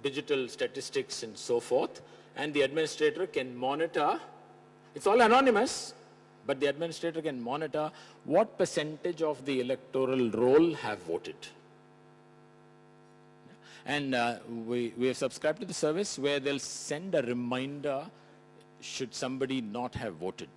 digital statistics and so forth, and the administrator can monitor. It's all anonymous, but the administrator can monitor what percentage of the electoral roll have voted. And we have subscribed to the service where they'll send a reminder should somebody not have voted.